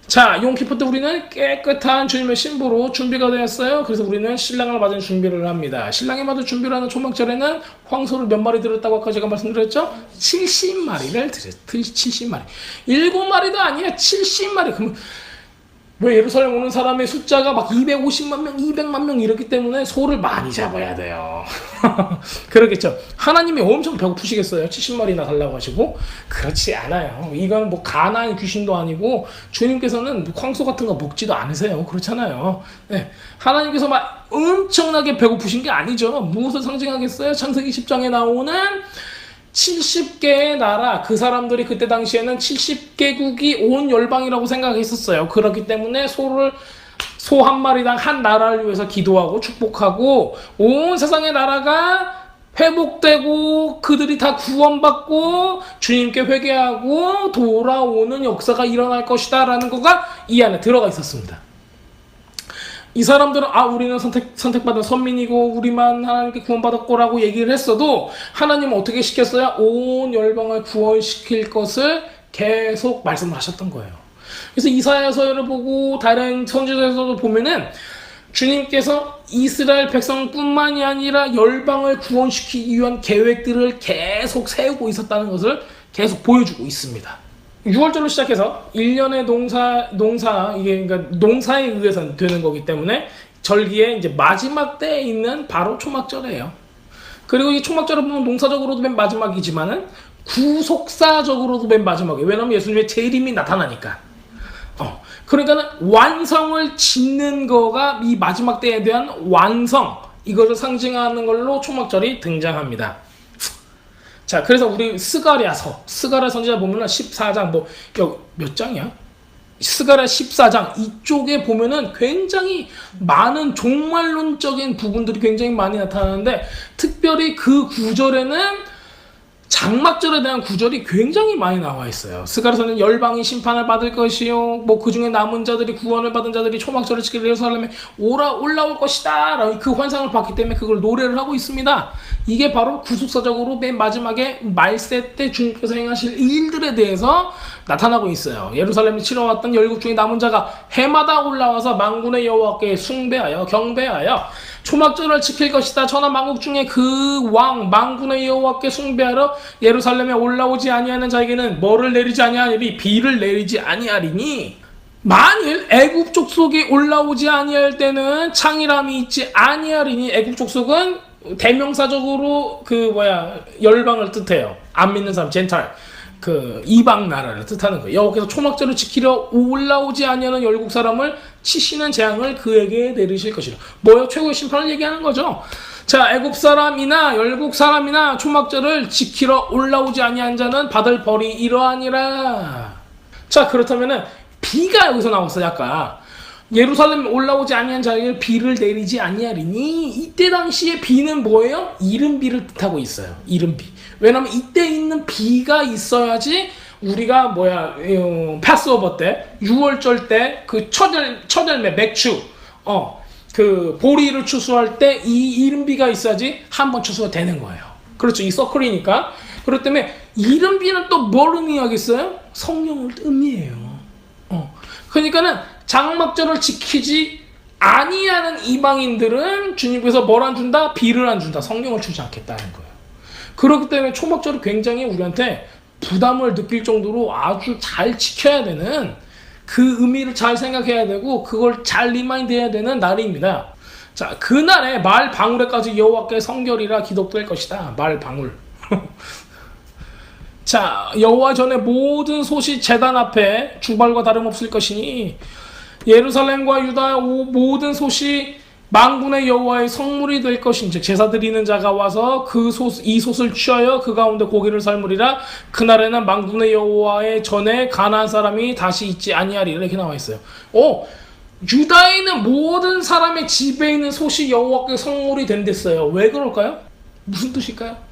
자, 용키포 때 우리는 깨끗한 주님의 신부로 준비가 되었어요. 그래서 우리는 신랑을 맞은 준비를 합니다. 신랑이 맞은 준비를 하는 초막절에는 황소를 몇 마리 들었다고 아까 제가 말씀드렸죠? 70마리를 들였어요. 70마리. 7마리도 아니에요. 70마리. 그러면 왜 예루살렘 오는 사람의 숫자가 막 250만 명, 200만 명 이렇기 때문에 소를 많이 잡아야 돼요. 그러겠죠. 하나님이 엄청 배고프시겠어요? 70마리나 달라고 하시고? 그렇지 않아요. 이건 뭐 가나안 귀신도 아니고 주님께서는 황소 같은 거 먹지도 않으세요. 그렇잖아요. 네. 하나님께서 막 엄청나게 배고프신 게 아니죠. 무엇을 상징하겠어요? 창세기 10장에 나오는 70개의 나라, 그 사람들이 그때 당시에는 70개국이 온 열방이라고 생각했었어요. 그렇기 때문에 소 한 마리당 한 나라를 위해서 기도하고 축복하고 온 세상의 나라가 회복되고 그들이 다 구원받고 주님께 회개하고 돌아오는 역사가 일어날 것이다 라는 거가 이 안에 들어가 있었습니다. 이 사람들은 우리는 선택받은 선민이고 우리만 하나님께 구원받았고라고 얘기를 했어도 하나님은 어떻게 시켰어요? 온 열방을 구원시킬 것을 계속 말씀을 하셨던 거예요. 그래서 이사야서를 보고 다른 선지서에서도 보면은 주님께서 이스라엘 백성뿐만이 아니라 열방을 구원시키기 위한 계획들을 계속 세우고 있었다는 것을 계속 보여주고 있습니다. 6월절로 시작해서 1년의 이게 그러니까 농사에 의해서 되는 거기 때문에 절기의 이제 마지막 때에 있는 바로 초막절이에요. 그리고 이 초막절을 보면 농사적으로도 맨 마지막이지만은 구속사적으로도 맨 마지막이에요. 왜냐면 예수님의 재림이 나타나니까. 그러니까는 완성을 짓는 거가 이 마지막 때에 대한 완성, 이것을 상징하는 걸로 초막절이 등장합니다. 자, 그래서 우리 스가랴 선지자 보면은 14장 몇 장이야? 스가랴 14장 이쪽에 보면은 굉장히 많은 종말론적인 부분들이 굉장히 많이 나타나는데 특별히 그 구절에는 장막절에 대한 구절이 굉장히 많이 나와 있어요. 스가랴서는 열방이 심판을 받을 것이요, 그 중에 남은 자들이 구원을 받은 자들이 초막절을 지키려 예루살렘에 올라올 것이다 라는 그 환상을 봤기 때문에 그걸 노래를 하고 있습니다. 이게 바로 구속사적으로 맨 마지막에 말세 때 주님께서 행하실 일들에 대해서 나타나고 있어요. 예루살렘에 치러왔던 열국 중에 남은 자가 해마다 올라와서 만군의 여호와께 숭배하여 경배하여 초막절을 지킬 것이다. 천하 만국 중에 그 왕 만군의 여호와께 숭배하러 예루살렘에 올라오지 아니하는 자에게는 뭐를 내리지 아니하리니 비를 내리지 아니하리니, 만일 애굽 족속이 올라오지 아니할 때는 창이람이 있지 아니하리니. 애굽 족속은 대명사적으로 열방을 뜻해요. 안 믿는 사람, 젠탈, 이방 나라를 뜻하는 거예요. 여호와께서 초막절을 지키려 올라오지 아니하는 열국 사람을 치시는 재앙을 그에게 내리실 것이라. 최고의 심판을 얘기하는 거죠. 자, 애굽 사람이나 열국 사람이나 초막절을 지키러 올라오지 아니한 자는 받을 벌이 이러하니라. 자, 그렇다면은 비가 여기서 나왔어요. 아까 예루살렘에 올라오지 아니한 자에게 비를 내리지 아니하리니, 이때 당시에 비는 뭐예요? 이른비를 뜻하고 있어요. 이른비. 왜냐면 이때 있는 비가 있어야지 우리가 패스오버 때, 6월절 때 첫 열매 맥주, 보리를 추수할 때 이 이른비가 있어야지 한번 추수가 되는 거예요. 그렇죠. 이 서클이니까. 그렇기 때문에 이름비는 또 뭘 의미하겠어요? 성령을 의미해요. 그러니까는 장막절을 지키지 아니하는 이방인들은 주님께서 뭘 안 준다? 비를 안 준다. 성령을 주지 않겠다는 거예요. 그렇기 때문에 초막절이 굉장히 우리한테 부담을 느낄 정도로 아주 잘 지켜야 되는, 그 의미를 잘 생각해야 되고 그걸 잘 리마인드해야 되는 날입니다. 자, 그날에 말 방울에까지 여호와께 성결이라 기록될 것이다. 말 방울. 자, 여호와 전에 모든 솥이 제단 앞에 주발과 다름없을 것이니 예루살렘과 유다 모든 솥이 만군의 여호와의 성물이 될 것인즉 제사 드리는 자가 와서 이 솥을 취하여 그 가운데 고기를 삶으리라. 그날에는 만군의 여호와의 전에 가나안 사람이 다시 있지 아니하리라. 이렇게 나와 있어요. 유다에 있는 모든 사람의 집에 있는 솥이 여호와께 성물이 된댔어요. 왜 그럴까요? 무슨 뜻일까요?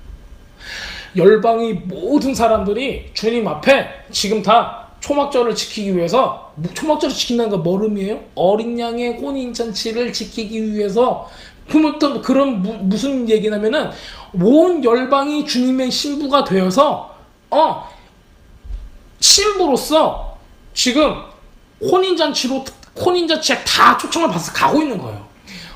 열방의 모든 사람들이 주님 앞에 지금 다 초막절을 지키기 위해서, 초막절을 지킨다는 건 뭘 의미해요? 어린 양의 혼인잔치를 지키기 위해서. 그런 무슨 얘기냐면은 온 열방이 주님의 신부가 되어서 신부로서 지금 혼인잔치에 다 초청을 받아서 가고 있는 거예요.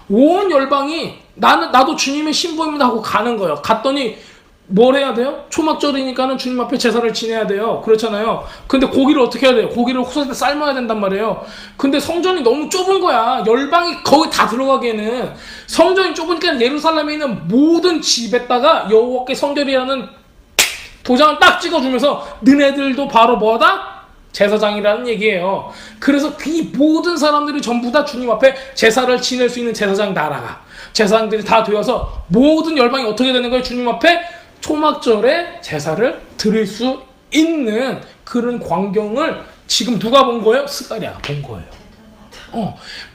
온 열방이 나도 주님의 신부입니다 하고 가는 거예요. 갔더니 뭘 해야 돼요? 초막절이니까는 주님 앞에 제사를 지내야 돼요. 그렇잖아요. 근데 고기를 어떻게 해야 돼요? 고기를 솥에 삶아야 된단 말이에요. 근데 성전이 너무 좁은 거야. 열방이 거기 다 들어가기에는. 성전이 좁으니까 예루살렘에 있는 모든 집에다가 여호와께 성결이라는 도장을 딱 찍어주면서 너네들도 바로 뭐다? 제사장이라는 얘기예요. 그래서 이 모든 사람들이 전부 다 주님 앞에 제사를 지낼 수 있는 제사장 나라가, 제사장들이 다 되어서 모든 열방이 어떻게 되는 거예요? 주님 앞에 초막절에 제사를 드릴 수 있는 그런 광경을 지금 누가 본 거예요? 스가랴가 본 거예요.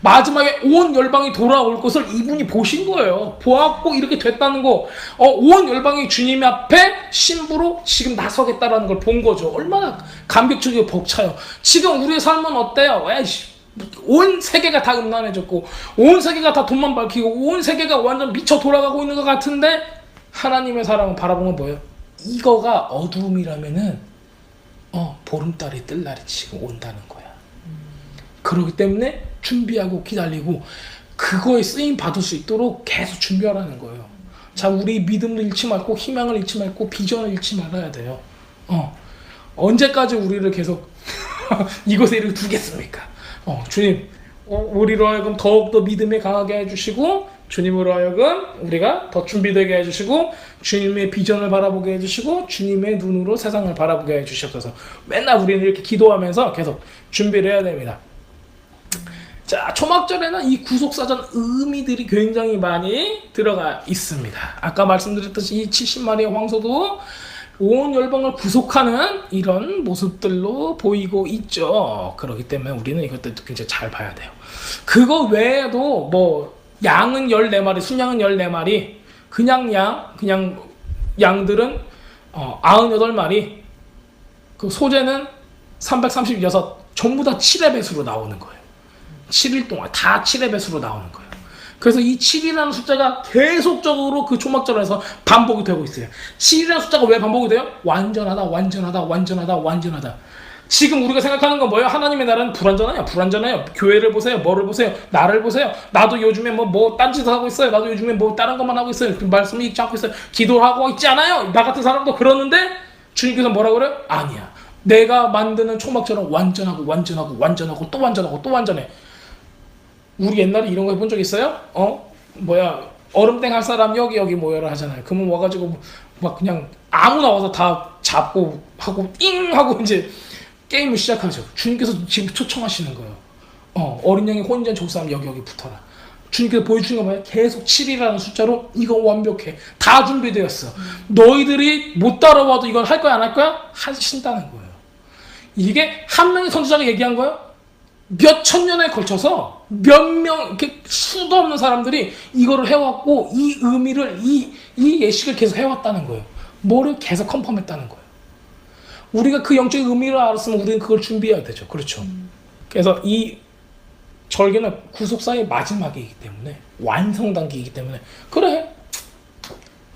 마지막에 온 열방이 돌아올 것을 이분이 보신 거예요. 보았고 이렇게 됐다는 거, 온 열방이 주님 앞에 신부로 지금 나서겠다라는 걸 본 거죠. 얼마나 감격적이고 벅차요. 지금 우리의 삶은 어때요? 온 세계가 다 음란해졌고, 온 세계가 다 돈만 밝히고, 온 세계가 완전 미쳐 돌아가고 있는 것 같은데 하나님의 사랑을 바라보면 뭐예요? 이거가 어두움이라면은 보름달이 뜰 날이 지금 온다는 거야. 그렇기 때문에 준비하고 기다리고 그거에 쓰임 받을 수 있도록 계속 준비하라는 거예요. 자, 우리 믿음을 잃지 말고 희망을 잃지 말고 비전을 잃지 말아야 돼요. 언제까지 우리를 계속 이곳에 이렇게 두겠습니까? 주님, 우리로 하여금 더욱더 믿음에 강하게 해주시고, 주님으로 하여금 우리가 더 준비되게 해주시고, 주님의 비전을 바라보게 해주시고, 주님의 눈으로 세상을 바라보게 해주시옵소서. 맨날 우리는 이렇게 기도하면서 계속 준비를 해야 됩니다. 자, 초막절에는 이 구속사전 의미들이 굉장히 많이 들어가 있습니다. 아까 말씀드렸듯이 이 70마리의 황소도 온 열방을 구속하는 이런 모습들로 보이고 있죠. 그렇기 때문에 우리는 이것들도 굉장히 잘 봐야 돼요. 그거 외에도 양은 14마리, 순양은 14마리, 그냥 양들은 98마리, 그 소재는 336, 전부 다 7의 배수로 나오는 거예요. 7일 동안 다 7의 배수로 나오는 거예요. 그래서 이 7이라는 숫자가 계속적으로 그 초막절에서 반복이 되고 있어요. 7이라는 숫자가 왜 반복이 돼요? 완전하다. 지금 우리가 생각하는 건 뭐예요? 하나님의 나라는 불완전해요. 교회를 보세요. 뭐를 보세요? 나를 보세요. 나도 요즘에 딴짓을 하고 있어요. 나도 요즘에 다른 것만 하고 있어요. 그 말씀을 읽지 않고 있어요. 기도를 하고 있지 않아요. 나 같은 사람도 그러는데 주님께서 뭐라고 그래요? 아니야. 내가 만드는 초막절은 완전하고 또 완전해. 우리 옛날에 이런 거 해본 적 있어요? 얼음땡 할 사람 여기 모여라 하잖아요. 그러면 와가지고 막 그냥 아무나 와서 다 잡고 하고 띵 하고 이제 게임을 시작하죠. 주님께서 지금 초청하시는 거예요. 어린 양의 혼인잔치 올 사람 여기 붙어라. 주님께서 보여주는 거 뭐예요? 계속 7이라는 숫자로 이거 완벽해. 다 준비되었어. 너희들이 못 따라와도 이건 할 거야 안 할 거야? 하신다는 거예요. 이게 한 명의 선지자가 얘기한 거예요? 몇 천 년에 걸쳐서 몇 명, 이렇게 수도 없는 사람들이 이거를 해왔고, 이 의미를, 이 예식을 계속 해왔다는 거예요. 뭐를 계속 컨펌했다는 거예요. 우리가 그 영적인 의미를 알았으면 우리는 그걸 준비해야 되죠. 그렇죠. 그래서 이 절기는 구속사의 마지막이기 때문에, 완성 단계이기 때문에, 그래,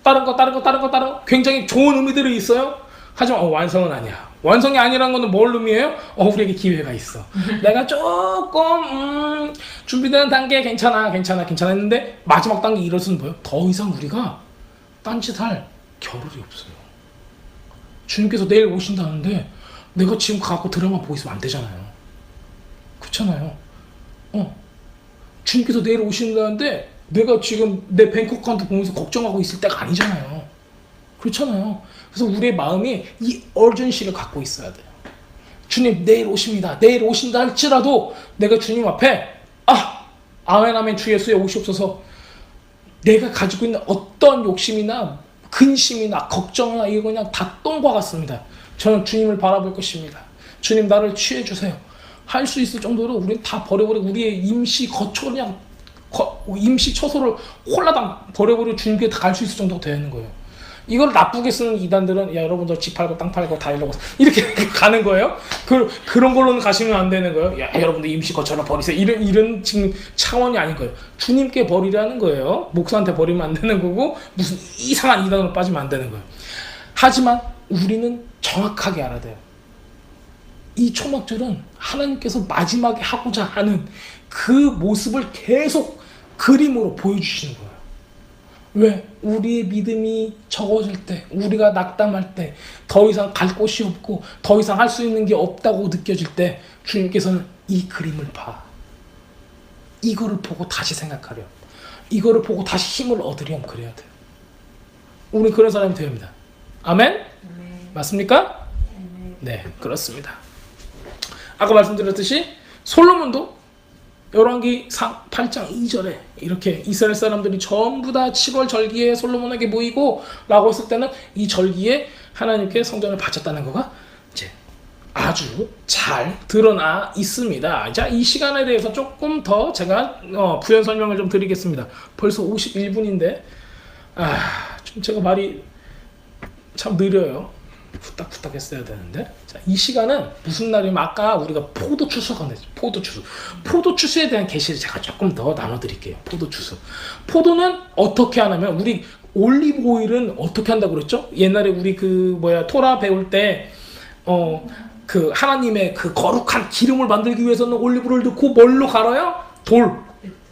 다른 거 굉장히 좋은 의미들이 있어요. 하지만 완성은 아니야. 완성이 아니라는 거는 뭘 의미해요? 우리에게 기회가 있어. 내가 조금 준비되는 단계 괜찮아 했는데 마지막 단계 이럴수는 뭐예요? 더 이상 우리가 딴짓할 겨를이 없어요. 주님께서 내일 오신다는데 내가 지금 가고 드라마 보고 있으면 안 되잖아요. 그렇잖아요. 주님께서 내일 오신다는데 내가 지금 내 뱅크 어카운트 보면서 걱정하고 있을 때가 아니잖아요. 그렇잖아요. 그래서 우리의 마음이 이 urgency를 갖고 있어야 돼요. 주님 내일 오십니다. 내일 오신다 할지라도 내가 주님 앞에 아멘 주 예수의 오시옵소서. 내가 가지고 있는 어떤 욕심이나 근심이나 걱정이나 이거 그냥 다 똥과 같습니다. 저는 주님을 바라볼 것입니다. 주님 나를 취해 주세요. 할 수 있을 정도로 우리는 다 버려버리고 우리의 임시 거처를 그냥 임시 처소를 홀라당 버려버리고 주님께 다 갈 수 있을 정도가 되어 있는 거예요. 이걸 나쁘게 쓰는 이단들은 야 여러분들 집 팔고 땅 팔고 다 이러고 이렇게 가는 거예요. 그런 걸로는 가시면 안 되는 거예요. 야 여러분들 임시 거처를 버리세요. 이런 지금 차원이 아닌 거예요. 주님께 버리라는 거예요. 목사한테 버리면 안 되는 거고 무슨 이상한 이단으로 빠지면 안 되는 거예요. 하지만 우리는 정확하게 알아야 돼요. 이 초막절은 하나님께서 마지막에 하고자 하는 그 모습을 계속 그림으로 보여주시는 거예요. 왜? 우리의 믿음이 적어질 때, 우리가 낙담할 때, 더 이상 갈 곳이 없고 더 이상 할 수 있는 게 없다고 느껴질 때 주님께서는 이 그림을 봐. 이거를 보고 다시 생각하렴. 이거를 보고 다시 힘을 얻으렴. 그래야 돼요. 우리 그런 사람이 되어야 합니다. 아멘? 맞습니까? 네, 그렇습니다. 아까 말씀드렸듯이 솔로몬도 열왕기상 8장 2절에 이렇게 이스라엘 사람들이 전부 다 7월 절기에 솔로몬에게 모이고 라고 했을 때는 이 절기에 하나님께 성전을 바쳤다는 거가 이제 아주 잘 드러나 있습니다. 자, 이 시간에 대해서 조금 더 제가 부연 설명을 좀 드리겠습니다. 벌써 51분인데 좀 제가 말이 참 느려요. 후딱후딱 했어야 되는데. 자, 이 시간은 무슨 날이면 아까 우리가 포도추수가 됐죠. 포도추수에 대한 계시를 제가 조금 더 나눠드릴게요. 포도추수. 포도는 어떻게 하냐면 우리 올리브 오일은 어떻게 한다고 그랬죠? 옛날에 우리 토라 배울 때 그 하나님의 그 거룩한 기름을 만들기 위해서는 올리브를 넣고 뭘로 갈아요?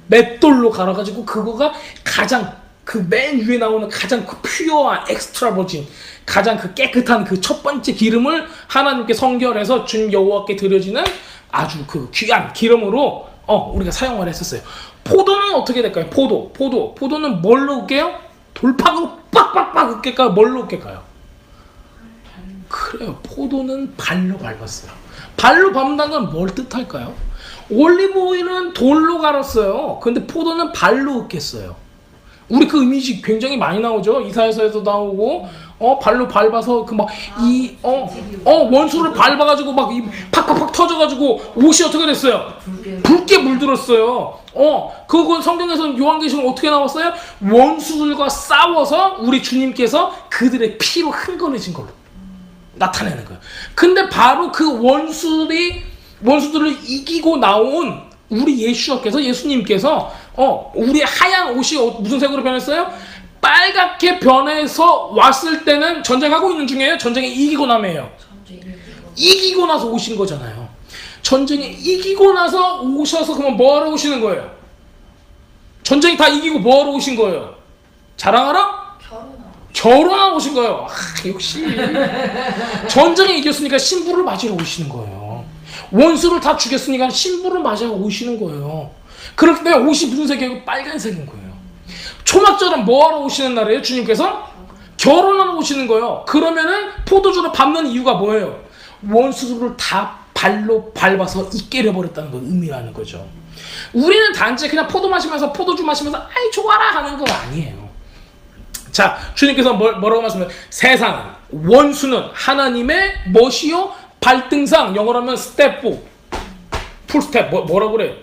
맷돌로 갈아가지고 그거가 가장 그 맨 위에 나오는 가장 그 퓨어한 엑스트라 버진 가장 그 깨끗한 그 첫 번째 기름을 하나님께 성결해서 주님 여호와께 드려지는 아주 그 귀한 기름으로 우리가 사용을 했었어요. 포도는 어떻게 될까요? 포도는 뭘로 으깨요? 돌판으로 빡빡빡 으깰까요? 뭘로 으깰까요? 그래요. 포도는 발로 밟았어요. 발로 밟는다는 건 뭘 뜻할까요? 올리브 오일은 돌로 갈았어요. 근데 포도는 발로 으깼어요. 우리 그 이미지 굉장히 많이 나오죠. 이사야서에도 나오고 발로 밟아서 원수를 밟아가지고 막 팍팍팍 터져가지고 옷이 어떻게 됐어요? 붉게 물들었어요. 그건 성경에서는 요한계시록 어떻게 나왔어요? 원수들과 싸워서 우리 주님께서 그들의 피로 흥건해진 걸로 나타내는 거예요. 근데 바로 그 원수들을 이기고 나온 우리 예수님께서 우리 하얀 옷이 무슨 색으로 변했어요? 빨갛게 변해서 왔을 때는 전쟁하고 있는 중이에요? 전쟁에 이기고 남이에요? 이기고 나서 오신 거잖아요. 전쟁에 이기고 나서 오셔서 그러면 뭐하러 오시는 거예요? 전쟁이 다 이기고 뭐하러 오신 거예요? 자랑하러? 결혼하러 오신 거예요. 역시 전쟁에 이겼으니까 신부를 맞으러 오시는 거예요. 원수를 다 죽였으니까 신부를 맞으러 오시는 거예요. 그렇기 때문에 옷이 무슨 색이에요? 빨간색인 거예요. 초막절은 뭐하러 오시는 날이에요? 주님께서 결혼하러 오시는 거예요. 그러면은 포도주를 밟는 이유가 뭐예요? 원수들을 다 발로 밟아서 잊게 해버렸다는 걸 의미하는 거죠. 우리는 단지 그냥 포도주 마시면서 아이 좋아라 하는 건 아니에요. 자, 주님께서 뭐라고 말씀하세요? 세상은, 원수는 하나님의 멋이요? 발등상, 영어로 하면 스텝 4, 풀스텝, 뭐라고 그래?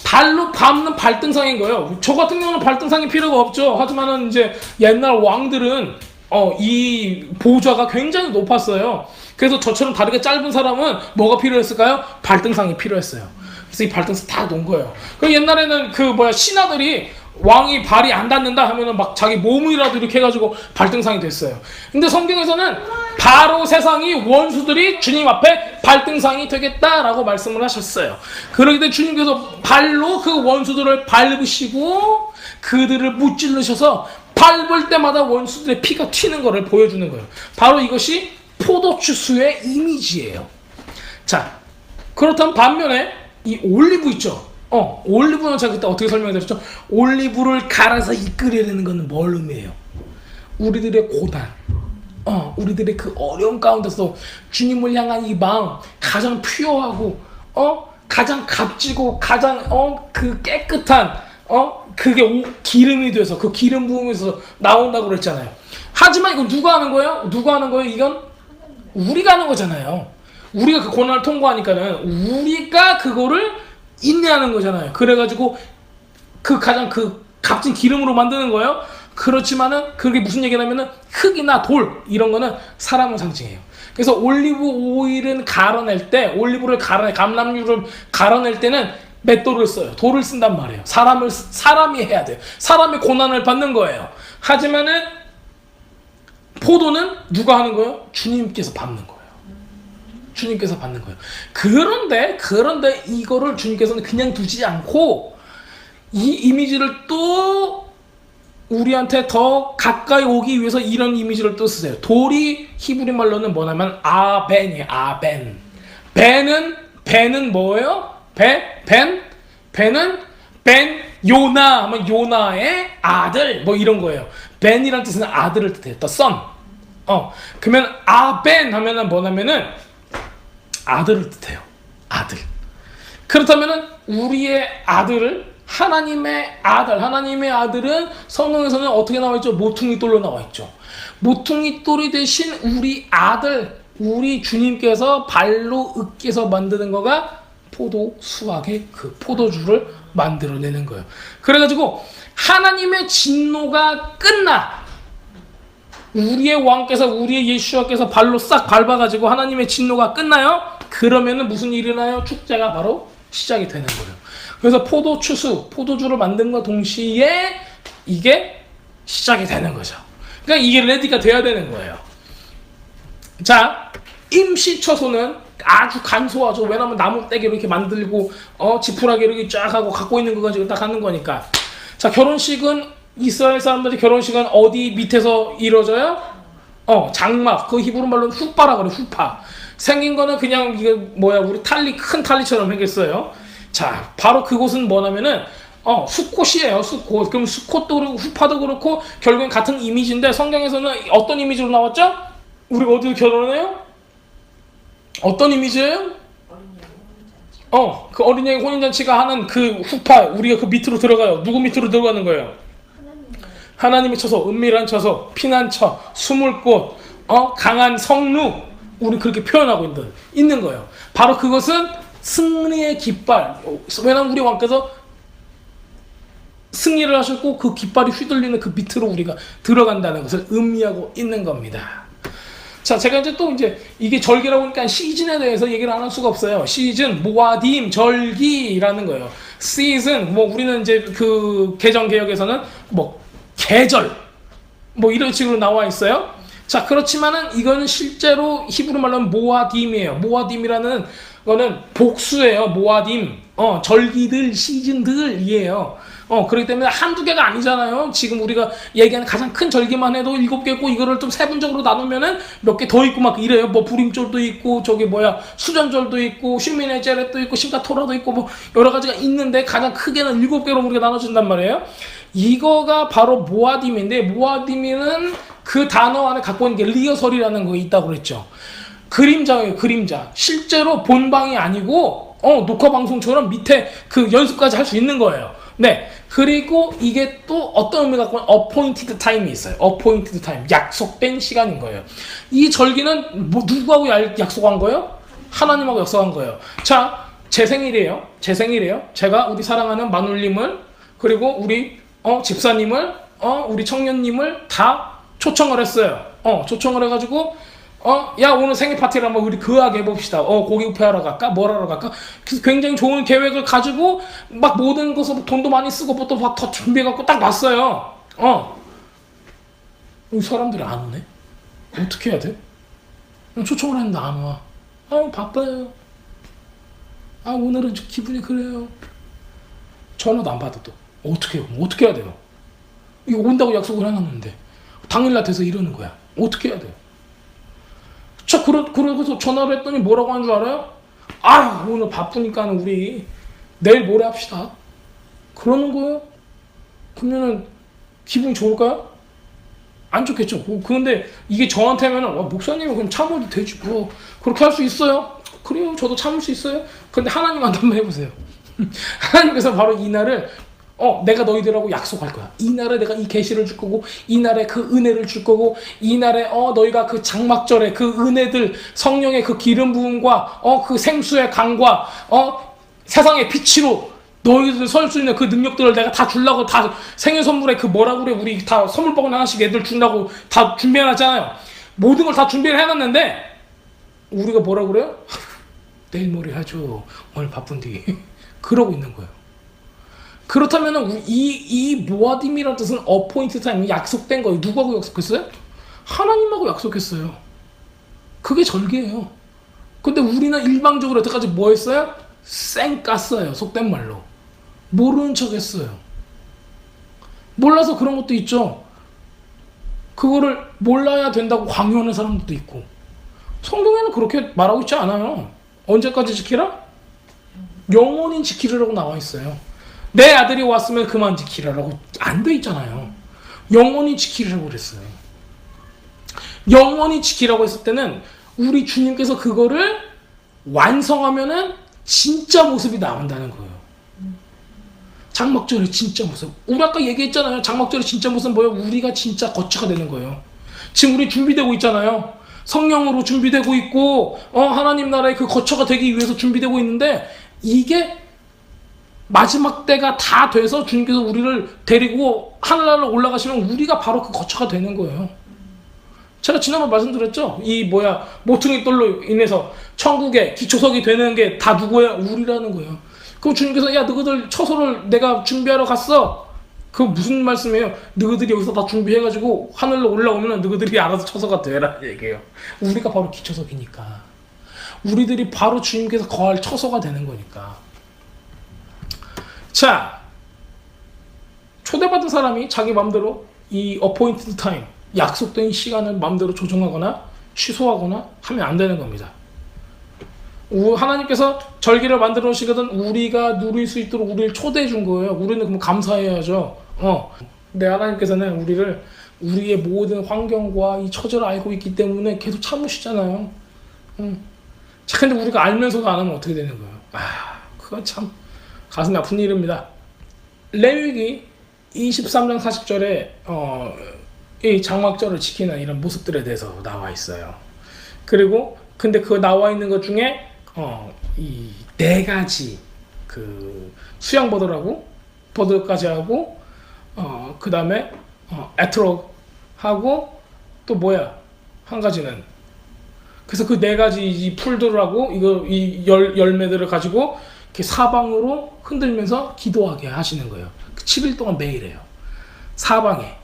발로 밟는 발등상인 거예요. 저 같은 경우는 발등상이 필요가 없죠. 하지만은 이제 옛날 왕들은 이 보좌가 굉장히 높았어요. 그래서 저처럼 다르게 짧은 사람은 뭐가 필요했을까요? 발등상이 필요했어요. 그래서 이 발등상 다 놓은 거예요. 그 옛날에는 신하들이 왕이 발이 안 닿는다 하면은 막 자기 몸이라도 이렇게 해가지고 발등상이 됐어요. 근데 성경에서는 바로 세상이 원수들이 주님 앞에 발등상이 되겠다라고 말씀을 하셨어요. 그러기 때문에 주님께서 발로 그 원수들을 밟으시고 그들을 무찔르셔서 밟을 때마다 원수들의 피가 튀는 것을 보여주는 거예요. 바로 이것이 포도주수의 이미지예요. 자, 그렇다면 반면에 이 올리브 있죠. 올리브는 제가 그때 어떻게 설명드렸죠? 올리브를 갈아서 이끌어내는 것은 뭘 의미해요? 우리들의 고난, 우리들의 그 어려운 가운데서 주님을 향한 이 마음, 가장 퓨어하고, 가장 값지고, 가장 그 깨끗한, 그게 기름이 돼서 그 기름 부음에서 나온다고 그랬잖아요. 하지만 이거 누가 하는 거예요? 누가 하는 거예요? 이건 우리가 하는 거잖아요. 우리가 그 고난을 통과하니까는 우리가 그거를 인내하는 거잖아요. 그래가지고 그 가장 그 값진 기름으로 만드는 거예요. 그렇지만은 그게 무슨 얘기냐면은 흙이나 돌 이런 거는 사람을 상징해요. 그래서 올리브 오일은 갈아낼 때, 올리브를 감람유를 갈아낼 때는 맷돌을 써요. 돌을 쓴단 말이에요. 사람이 해야 돼요. 사람의 고난을 받는 거예요. 하지만은 포도는 누가 하는 거예요? 주님께서 밟는 거예요. 주님께서 받는 거예요. 그런데 이거를 주님께서는 그냥 두지 않고 이 이미지를 또 우리한테 더 가까이 오기 위해서 이런 이미지를 또 쓰세요. 돌이 히브리 말로는 뭐냐면 아벤이에요. 아벤. 벤은 뭐예요? 벤은 요나 하면 요나의 아들 뭐 이런 거예요. 벤이란 뜻은 아들을 뜻해요. The son. 그러면 아벤 하면은 뭐냐면은 아들을 뜻해요. 아들. 그렇다면은 우리의 아들을 하나님의 아들은 성경에서는 어떻게 나와 있죠? 모퉁이 돌로 나와 있죠. 모퉁이 돌이 대신 우리 아들, 우리 주님께서 발로 으깨서 만드는 거가 포도 수확의 그 포도주를 만들어내는 거예요. 그래가지고 하나님의 진노가 끝나. 우리의 왕께서 우리의 예수와께서 발로 싹 밟아가지고 하나님의 진노가 끝나요. 그러면은 무슨 일이 일어나요? 축제가 바로 시작이 되는 거예요. 그래서 포도주를 만든과 동시에 이게 시작이 되는 거죠. 그러니까 이게 레디가 돼야 되는 거예요. 자, 임시처소는 아주 간소하죠. 왜냐면 나무떼기로 이렇게 만들고 지푸라기 이렇게 쫙 하고 갖고 있는 거 가지고 딱 하는 거니까. 자, 결혼식은 이스라엘 사람들이 결혼식은 어디 밑에서 이루어져요? 장막. 그 히브리 말로는 후파라 그래. 후파. 생긴 거는 그냥 이게 우리 큰 탈리처럼 생겼어요. 자, 바로 그곳은 뭐냐면은 수콧이에요. 수콧. 그럼 수콧도 그렇고 후파도 그렇고 결국엔 같은 이미지인데 성경에서는 어떤 이미지로 나왔죠? 우리가 어디서 결혼해요? 어떤 이미지예요? 그 어린양의 혼인잔치가 하는 그 후파, 우리가 그 밑으로 들어가요. 누구 밑으로 들어가는 거예요? 하나님의 처소, 은밀한 처소, 피난처, 숨을 곳, 강한 성루, 우리 그렇게 표현하고 있는 거예요. 바로 그것은 승리의 깃발. 왜냐면 우리 왕께서 승리를 하셨고 그 깃발이 휘둘리는 그 밑으로 우리가 들어간다는 것을 의미하고 있는 겁니다. 자, 제가 이제 이게 절기라고 하니까 시즌에 대해서 얘기를 안 할 수가 없어요. 시즌, 모아딤, 절기라는 거예요. 시즌, 우리는 이제 그 개정 개혁에서는 계절, 이런 식으로 나와 있어요. 자, 그렇지만은 이거는 실제로 히브리 말로는 모아딤이에요. 모아딤이라는 거는 복수예요. 모아딤, 절기들, 시즌들이에요. 그렇기 때문에 한두 개가 아니잖아요. 지금 우리가 얘기하는 가장 큰 절기만 해도 7개고 이거를 좀 세분적으로 나누면은 몇 개 더 있고 막 이래요. 부림절도 있고 수전절도 있고 슈미네 제렛도 있고 심카토라도 있고 여러 가지가 있는데 가장 크게는 7개로 우리가 나눠준단 말이에요. 이거가 바로 모아딤인데 모아딤이는 그 단어 안에 갖고 있는 게 리허설이라는 거 있다고 그랬죠. 그림자예요. 그림자. 실제로 본방이 아니고 녹화 방송처럼 밑에 그 연습까지 할 수 있는 거예요. 네. 그리고 이게 또 어떤 의미가 갖고 있는 appointed time이 있어요. appointed time. 약속된 시간인 거예요. 이 절기는 누구하고 약속한 거예요? 하나님하고 약속한 거예요. 자, 제 생일이에요. 제가 우리 사랑하는 마눌님을 그리고 우리 집사님을 우리 청년님을 다 초청을 했어요. 초청을 해가지고 야 오늘 생일 파티를 한번 우리 그하게 해봅시다. 고기 뷔페 하러 갈까? 뭘 하러 갈까? 그래서 굉장히 좋은 계획을 가지고 막 모든 것을 돈도 많이 쓰고 뭐 또 더 준비해갖고 딱 왔어요. 이 사람들이 안 오네? 어떻게 해야 돼? 초청을 했는데 안 와. 바빠요. 오늘은 좀 기분이 그래요. 전화도 안 받아 또. 어떻게 해요? 어떻게 해야 돼요? 이거 온다고 약속을 해놨는데 당일날 돼서 이러는 거야. 어떻게 해야 돼요? 그러고서 전화를 했더니 뭐라고 하는 줄 알아요? 오늘 바쁘니까 우리 내일 모레 합시다. 그러는 거예요? 그러면은 기분이 좋을까요? 안 좋겠죠. 그런데 이게 저한테면은 목사님은 그럼 참아도 되지 뭐 그렇게 할 수 있어요. 그래요. 저도 참을 수 있어요. 근데 하나님한테 한번 해보세요. 하나님께서 바로 이 날을 내가 너희들하고 약속할 거야. 이 날에 내가 이 계시를 줄 거고 이 날에 그 은혜를 줄 거고 이 날에 너희가 그 장막절에 그 은혜들 성령의 그 기름 부음과 그 생수의 강과 세상의 빛으로 너희들 설 수 있는 그 능력들을 내가 다 주려고 다 생일 선물에 그 뭐라 그래 우리 다 선물 바구니 하나씩 애들 준다고 다 준비해놨잖아요. 모든 걸 다 준비를 해놨는데 우리가 뭐라 그래요? 내일 모레 하죠. 오늘 바쁜데 그러고 있는 거예요. 그렇다면 이 모아딤이라는 뜻은 어포인트 타임, 약속된 거예요. 누구하고 약속했어요? 하나님하고 약속했어요. 그게 절개예요. 근데 우리는 일방적으로 여태까지 뭐 했어요? 쌩 깠어요. 속된 말로. 모르는 척 했어요. 몰라서 그런 것도 있죠. 그거를 몰라야 된다고 강요하는 사람들도 있고. 성경에는 그렇게 말하고 있지 않아요. 언제까지 지키라? 영원히 지키라고 나와 있어요. 내 아들이 왔으면 그만 지키라고 안 돼 있잖아요. 영원히 지키라고 그랬어요. 영원히 지키라고 했을 때는 우리 주님께서 그거를 완성하면은 진짜 모습이 나온다는 거예요. 장막절의 진짜 모습. 우리 아까 얘기했잖아요. 장막절의 진짜 모습은 뭐예요? 우리가 진짜 거처가 되는 거예요. 지금 우리 준비되고 있잖아요. 성령으로 준비되고 있고 하나님 나라의 그 거처가 되기 위해서 준비되고 있는데 이게 마지막 때가 다 돼서 주님께서 우리를 데리고 하늘나라로 올라가시면 우리가 바로 그 거처가 되는 거예요. 제가 지난번 말씀드렸죠? 모퉁이 돌로 인해서 천국의 기초석이 되는 게 다 누구예요? 우리라는 거예요. 그럼 주님께서 너희들 처소를 내가 준비하러 갔어. 그 무슨 말씀이에요? 너희들이 여기서 다 준비해가지고 하늘로 올라오면 너희들이 알아서 처소가 되라 얘기해요. 우리가 바로 기초석이니까. 우리들이 바로 주님께서 거할 처소가 되는 거니까. 자, 초대받은 사람이 자기 맘대로 이 어포인티드 타임, 약속된 시간을 맘대로 조정하거나 취소하거나 하면 안 되는 겁니다. 하나님께서 절기를 만들어 놓으시거든 우리가 누릴 수 있도록 우리를 초대해 준 거예요. 우리는 그럼 감사해야죠. 근데 하나님께서는 우리를 우리의 모든 환경과 이 처지를 알고 있기 때문에 계속 참으시잖아요. 자, 근데 우리가 알면서도 안 하면 어떻게 되는 거예요? 그건 참 가슴이 아픈 일입니다. 레위기 23장 40절에 이 장막절을 지키는 이런 모습들에 대해서 나와 있어요. 그리고 근데 그 나와 있는 것 중에 이 네 가지 그 수양 버들까지 하고 그 다음에 에트록 하고 또 한 가지는 그래서 그 네 가지 이 풀들하고 이 열매들을 가지고 이렇게 사방으로 흔들면서 기도하게 하시는 거예요. 7일 동안 매일 해요. 사방에.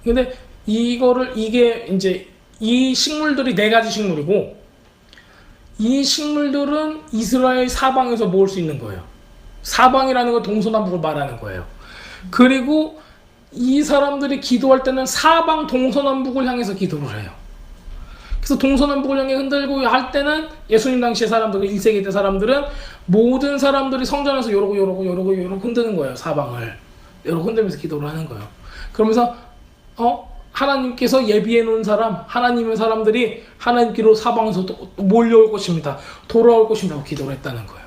근데 이게 이제 이 식물들이 네 가지 식물이고 이 식물들은 이스라엘 사방에서 모을 수 있는 거예요. 사방이라는 건 동서남북을 말하는 거예요. 그리고 이 사람들이 기도할 때는 사방 동서남북을 향해서 기도를 해요. 그래서 동서남북을 향해 흔들고 할 때는 예수님 당시의 사람들, 1세기 때 사람들은 모든 사람들이 성전에서 요러고 흔드는 거예요. 사방을. 요러고 흔들면서 기도를 하는 거예요. 그러면서 하나님께서 예비해 놓은 사람, 하나님의 사람들이 하나님께로 사방에서 또 몰려올 것입니다. 돌아올 것입니다. 기도를 했다는 거예요.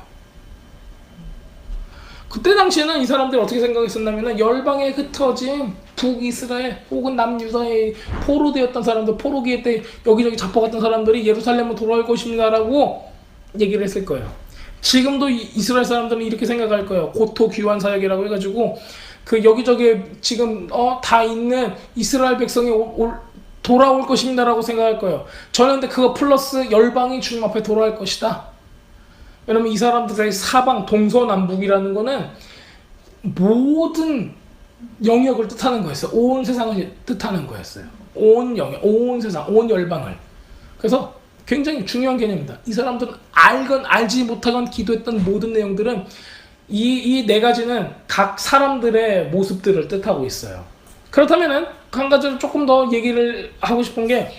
그때 당시에는 이 사람들이 어떻게 생각했었냐면 열방에 흩어진 북이스라엘 혹은 남유다에 포로되었던 사람들, 포로기에 때 여기저기 잡혀갔던 사람들이 예루살렘으로 돌아올 것입니다라고 얘기를 했을 거예요. 지금도 이스라엘 사람들은 이렇게 생각할 거예요. 고토 귀환 사역이라고 해가지고 그 여기저기 지금 다 있는 이스라엘 백성이 돌아올 것입니다라고 생각할 거예요. 저는 근데 그거 플러스 열방이 주님 앞에 돌아올 것이다. 왜냐면 이 사람들의 사방 동서남북이라는 거는 모든 영역을 뜻하는 거였어요. 온 세상을 뜻하는 거였어요. 온 영역, 온 세상, 온 열방을. 그래서 굉장히 중요한 개념입니다. 이 사람들은 알건 알지 못하건 기도했던 모든 내용들은 이 네 가지는 각 사람들의 모습들을 뜻하고 있어요. 그렇다면은 한 가지를 조금 더 얘기를 하고 싶은 게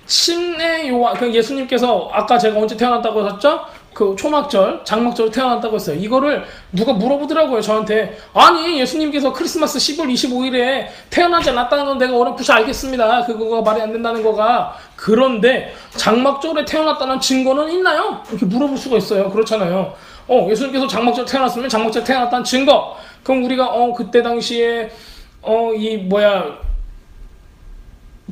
침례 요한, 그 예수님께서 아까 제가 언제 태어났다고 하셨죠? 그 초막절, 장막절 태어났다고 했어요. 이거를 누가 물어보더라고요, 저한테. 아니, 예수님께서 크리스마스 10월 25일에 태어나지 않았다는 건 내가 어렴풋이 알겠습니다. 그거가 말이 안 된다는 거가. 그런데 장막절에 태어났다는 증거는 있나요? 이렇게 물어볼 수가 있어요. 그렇잖아요. 예수님께서 장막절에 태어났으면 장막절에 태어났다는 증거. 그럼 우리가 그때 당시에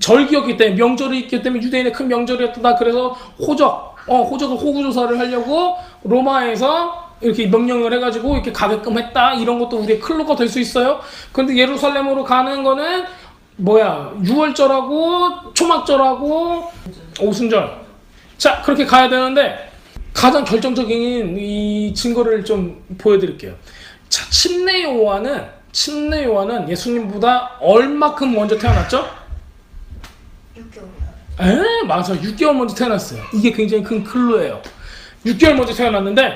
절기였기 때문에, 명절이 있기 때문에 유대인의 큰 명절이었다. 그래서 호적을 호구조사를 하려고 로마에서 이렇게 명령을 해가지고 이렇게 가게끔 했다. 이런 것도 우리의 클로가 될 수 있어요. 근데 예루살렘으로 가는 거는 6월절하고 초막절하고 오순절. 자, 그렇게 가야 되는데 가장 결정적인 이 증거를 좀 보여드릴게요. 자, 침례 요한은 예수님보다 얼마큼 먼저 태어났죠? 6개월. 맞아. 6개월 먼저 태어났어요. 이게 굉장히 큰 클루예요. 6개월 먼저 태어났는데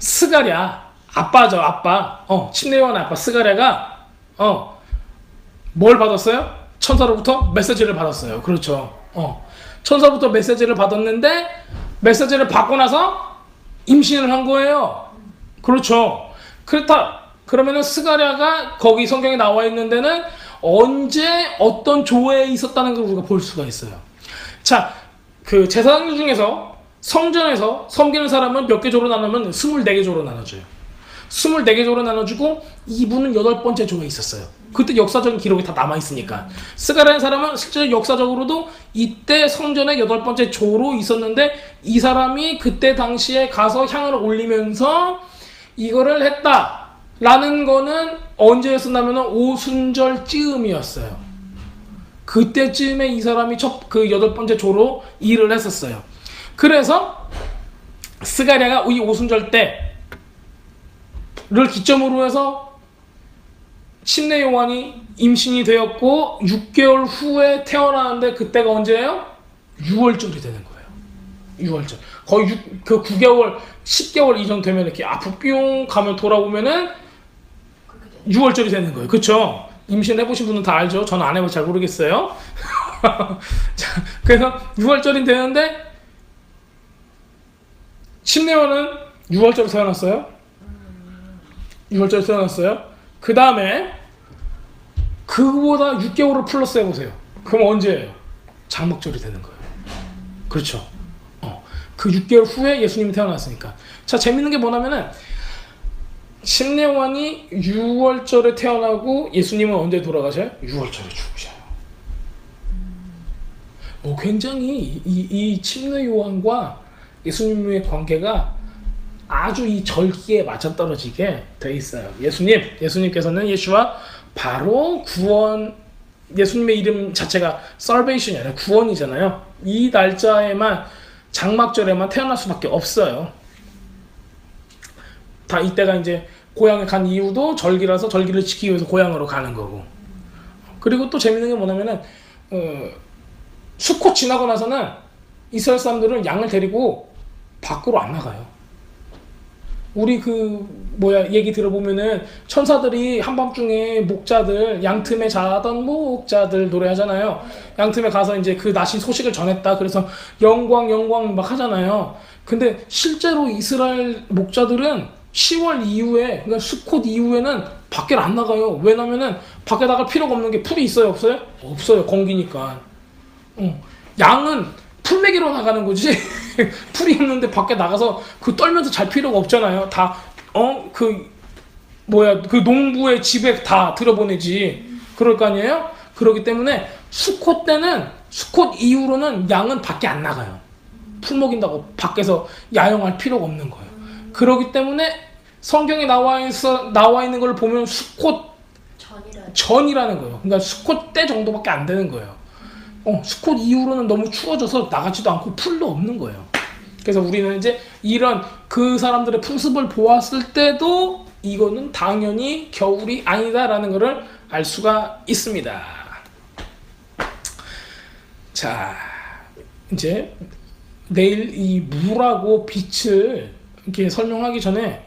스가랴 아빠죠. 아빠. 침례 요한의 아빠 스가랴가 뭘 받았어요? 천사로부터 메시지를 받았어요. 그렇죠. 천사로부터 메시지를 받았는데 메시지를 받고 나서 임신을 한 거예요. 그렇죠. 그러면은 스가랴가 거기 성경에 나와 있는 데는 언제 어떤 조에 있었다는 걸 우리가 볼 수가 있어요. 자, 그 제사장 중에서 성전에서 섬기는 사람은 몇 개 조로 나누면 24개 조로 나눠줘요. 24개 조로 나눠주고 이분은 8번째 조에 있었어요. 그때 역사적인 기록이 다 남아있으니까. 스가랴라는 사람은 실제 역사적으로도 이때 성전의 8번째 조로 있었는데 이 사람이 그때 당시에 가서 향을 올리면서 이거를 했다 라는 거는 언제였었냐면 오순절 쯤이었어요. 그때쯤에 이 사람이 그 8번째 조로 일을 했었어요. 그래서 스가랴가 이 오순절 때를 기점으로 해서 침례 요한이 임신이 되었고 6개월 후에 태어나는데 그때가 언제예요? 6월절이 되는 거예요. 6월절. 거의 9개월, 10개월 이전 되면 이렇게 앞으로 뿅 가면 돌아오면은 6월절이 되는 거예요. 그쵸? 임신 해보신 분은 다 알죠? 저는 안 해봐서 잘 모르겠어요. 자, 그래서 6월절이 되는데 침례 요한은 6월절에 태어났어요. 6월절에 태어났어요. 그 다음에 그거보다 6개월을 플러스 해보세요. 그럼 언제예요? 장막절이 되는 거예요. 그렇죠. 그 6개월 후에 예수님이 태어났으니까. 자, 재밌는 게 뭐냐면은 침례 요한이 6월절에 태어나고 예수님은 언제 돌아가셔요? 6월절에 죽으셔요. 굉장히 이 침례 요한과 예수님의 관계가 아주 이 절기에 맞아떨어지게 돼 있어요. 예수님께서는 예수와 바로 구원, 예수님의 이름 자체가 salvation이 아니라 구원이잖아요. 이 날짜에만 장막절에만 태어날 수밖에 없어요. 다 이때가 이제 고향에 간 이유도 절기라서 절기를 지키기 위해서 고향으로 가는 거고. 그리고 또 재밌는 게 뭐냐면은 수컷 지나고 나서는 이스라엘 사람들은 양을 데리고 밖으로 안 나가요. 우리 얘기 들어보면은 천사들이 한밤중에 목자들, 양틈에 자던 목자들 노래하잖아요. 양틈에 가서 이제 그 나신 소식을 전했다. 그래서 영광 막 하잖아요. 근데 실제로 이스라엘 목자들은 10월 이후에, 그러니까 수콧 이후에는 밖에 안 나가요. 왜냐면은 밖에 나갈 필요가 없는 게 풀이 있어요, 없어요? 없어요, 건기니까. 양은 풀 먹이러 나가는 거지. 풀이 없는데 밖에 나가서 떨면서 잘 필요가 없잖아요. 다 그 농부의 집에 다 들어보내지. 그럴 거 아니에요? 그렇기 때문에 수콧 이후로는 양은 밖에 안 나가요. 풀 먹인다고 밖에서 야영할 필요가 없는 거예요. 그렇기 때문에 성경에 나와 있는 걸 보면 수콧 전이라. 거예요. 그러니까 수컷 때 정도밖에 안 되는 거예요. 수컷 이후로는 너무 추워져서 나가지도 않고 풀도 없는 거예요. 그래서 우리는 이제 이런 그 사람들의 풍습을 보았을 때도 이거는 당연히 겨울이 아니다라는 것을 알 수가 있습니다. 자, 이제 내일 이 물하고 빛을 이렇게 설명하기 전에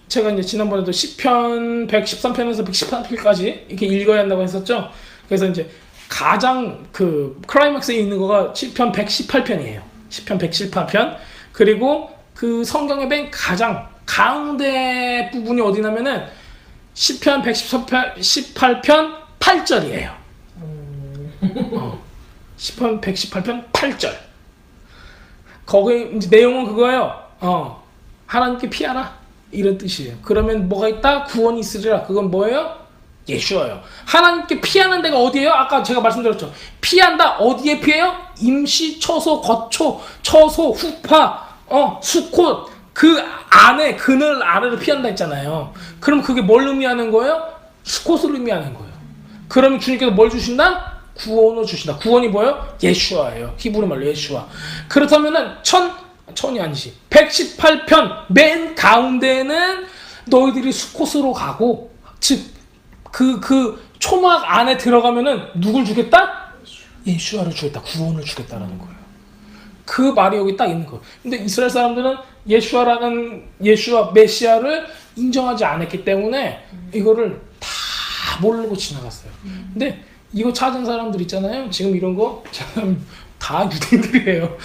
제가 이제 지난번에도 시편 113편에서 118편까지 이렇게 읽어야 한다고 했었죠. 그래서 이제 가장 그 클라이맥스에 있는 거가 시편 118편이에요. 시편 118편. 그리고 그 성경의 맨 가장 가운데 부분이 어디냐면은 시편 118편 8절이에요. 시편 118편 8절. 거기 이제 내용은 그거예요. 하나님께 피하라. 이런 뜻이에요. 그러면 뭐가 있다? 구원이 있으리라. 그건 뭐예요? 예수예요. 하나님께 피하는 데가 어디예요? 아까 제가 말씀드렸죠. 피한다. 어디에 피해요? 임시, 처소, 거초, 처소, 후파, 수콧 그 안에 그늘 아래를 피한다 했잖아요. 그럼 그게 뭘 의미하는 거예요? 수콧을 의미하는 거예요. 그러면 주님께서 뭘 주신다? 구원을 주신다. 구원이 뭐예요? 예수아예요. 히브리 말로 예수아. 그렇다면은 천이 아니지. 118편 맨 가운데는 너희들이 수콧으로 가고, 즉 그 초막 안에 들어가면은 누굴 주겠다? 예수아를 주겠다. 구원을 주겠다라는 거예요. 그 말이 여기 딱 있는 거예요. 근데 이스라엘 사람들은 예수아 메시아를 인정하지 않았기 때문에 이거를 다 모르고 지나갔어요. 근데 이거 찾은 사람들 있잖아요. 지금 이런 거 다 유대인들이에요.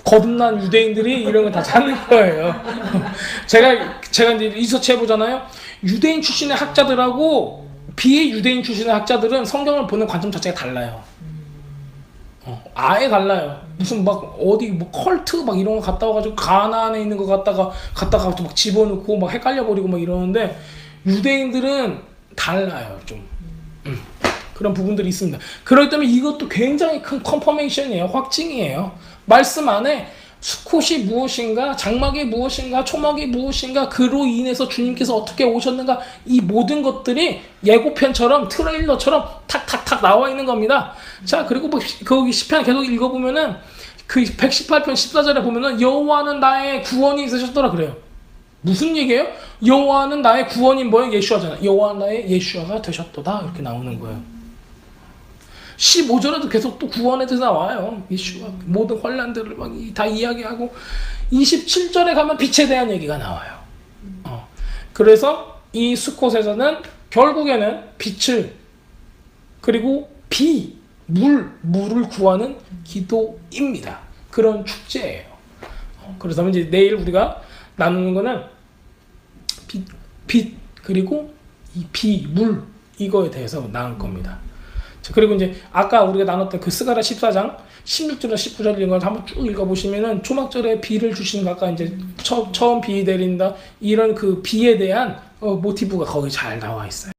거듭난 유대인들이 이런 거 다 찾는 거예요. 제가 이제 리서치 해보잖아요. 유대인 출신의 학자들하고 비유대인 출신의 학자들은 성경을 보는 관점 자체가 달라요. 아예 달라요. 무슨 막 어디 뭐 컬트 막 이런 거 갔다 와가지고 가나안에 있는 거 갖다가 또 막 집어넣고 막 헷갈려 버리고 막 이러는데 유대인들은 달라요 좀. 그런 부분들이 있습니다. 그렇기 때문에 이것도 굉장히 큰 컨퍼메이션이에요. 확증이에요. 말씀 안에 수콧이 무엇인가, 장막이 무엇인가, 초막이 무엇인가, 그로 인해서 주님께서 어떻게 오셨는가, 이 모든 것들이 예고편처럼 트레일러처럼 탁탁탁 나와 있는 겁니다. 자, 그리고 뭐 거기 시편 계속 읽어보면은 그 118편 14절에 보면은 여호와는 나의 구원이 있으셨더라 그래요. 무슨 얘기예요? 여호와는 나의 구원이 뭐예요? 예수아잖아요. 여호와 나의 예수아가 되셨도다 이렇게 나오는 거예요. 15절에도 계속 또 구원에 대해서 나와요. 예수가 모든 환난들을 막 다 이야기하고 27절에 가면 빛에 대한 얘기가 나와요. 그래서 이 수콧에서는 결국에는 빛을 그리고 물을 구하는 기도입니다. 그런 축제예요. 그래서 이제 내일 우리가 나누는 거는 빛 그리고 이 물 이거에 대해서 나눌 겁니다. 그리고 이제 아까 우리가 나눴던 그 스가랴 14장 16절과 19절 이런 걸 한번 쭉 읽어보시면은 초막절에 비를 주시는 거 아까 이제 처음 비 내린다 이런 그 비에 대한 모티브가 거기 잘 나와 있어요.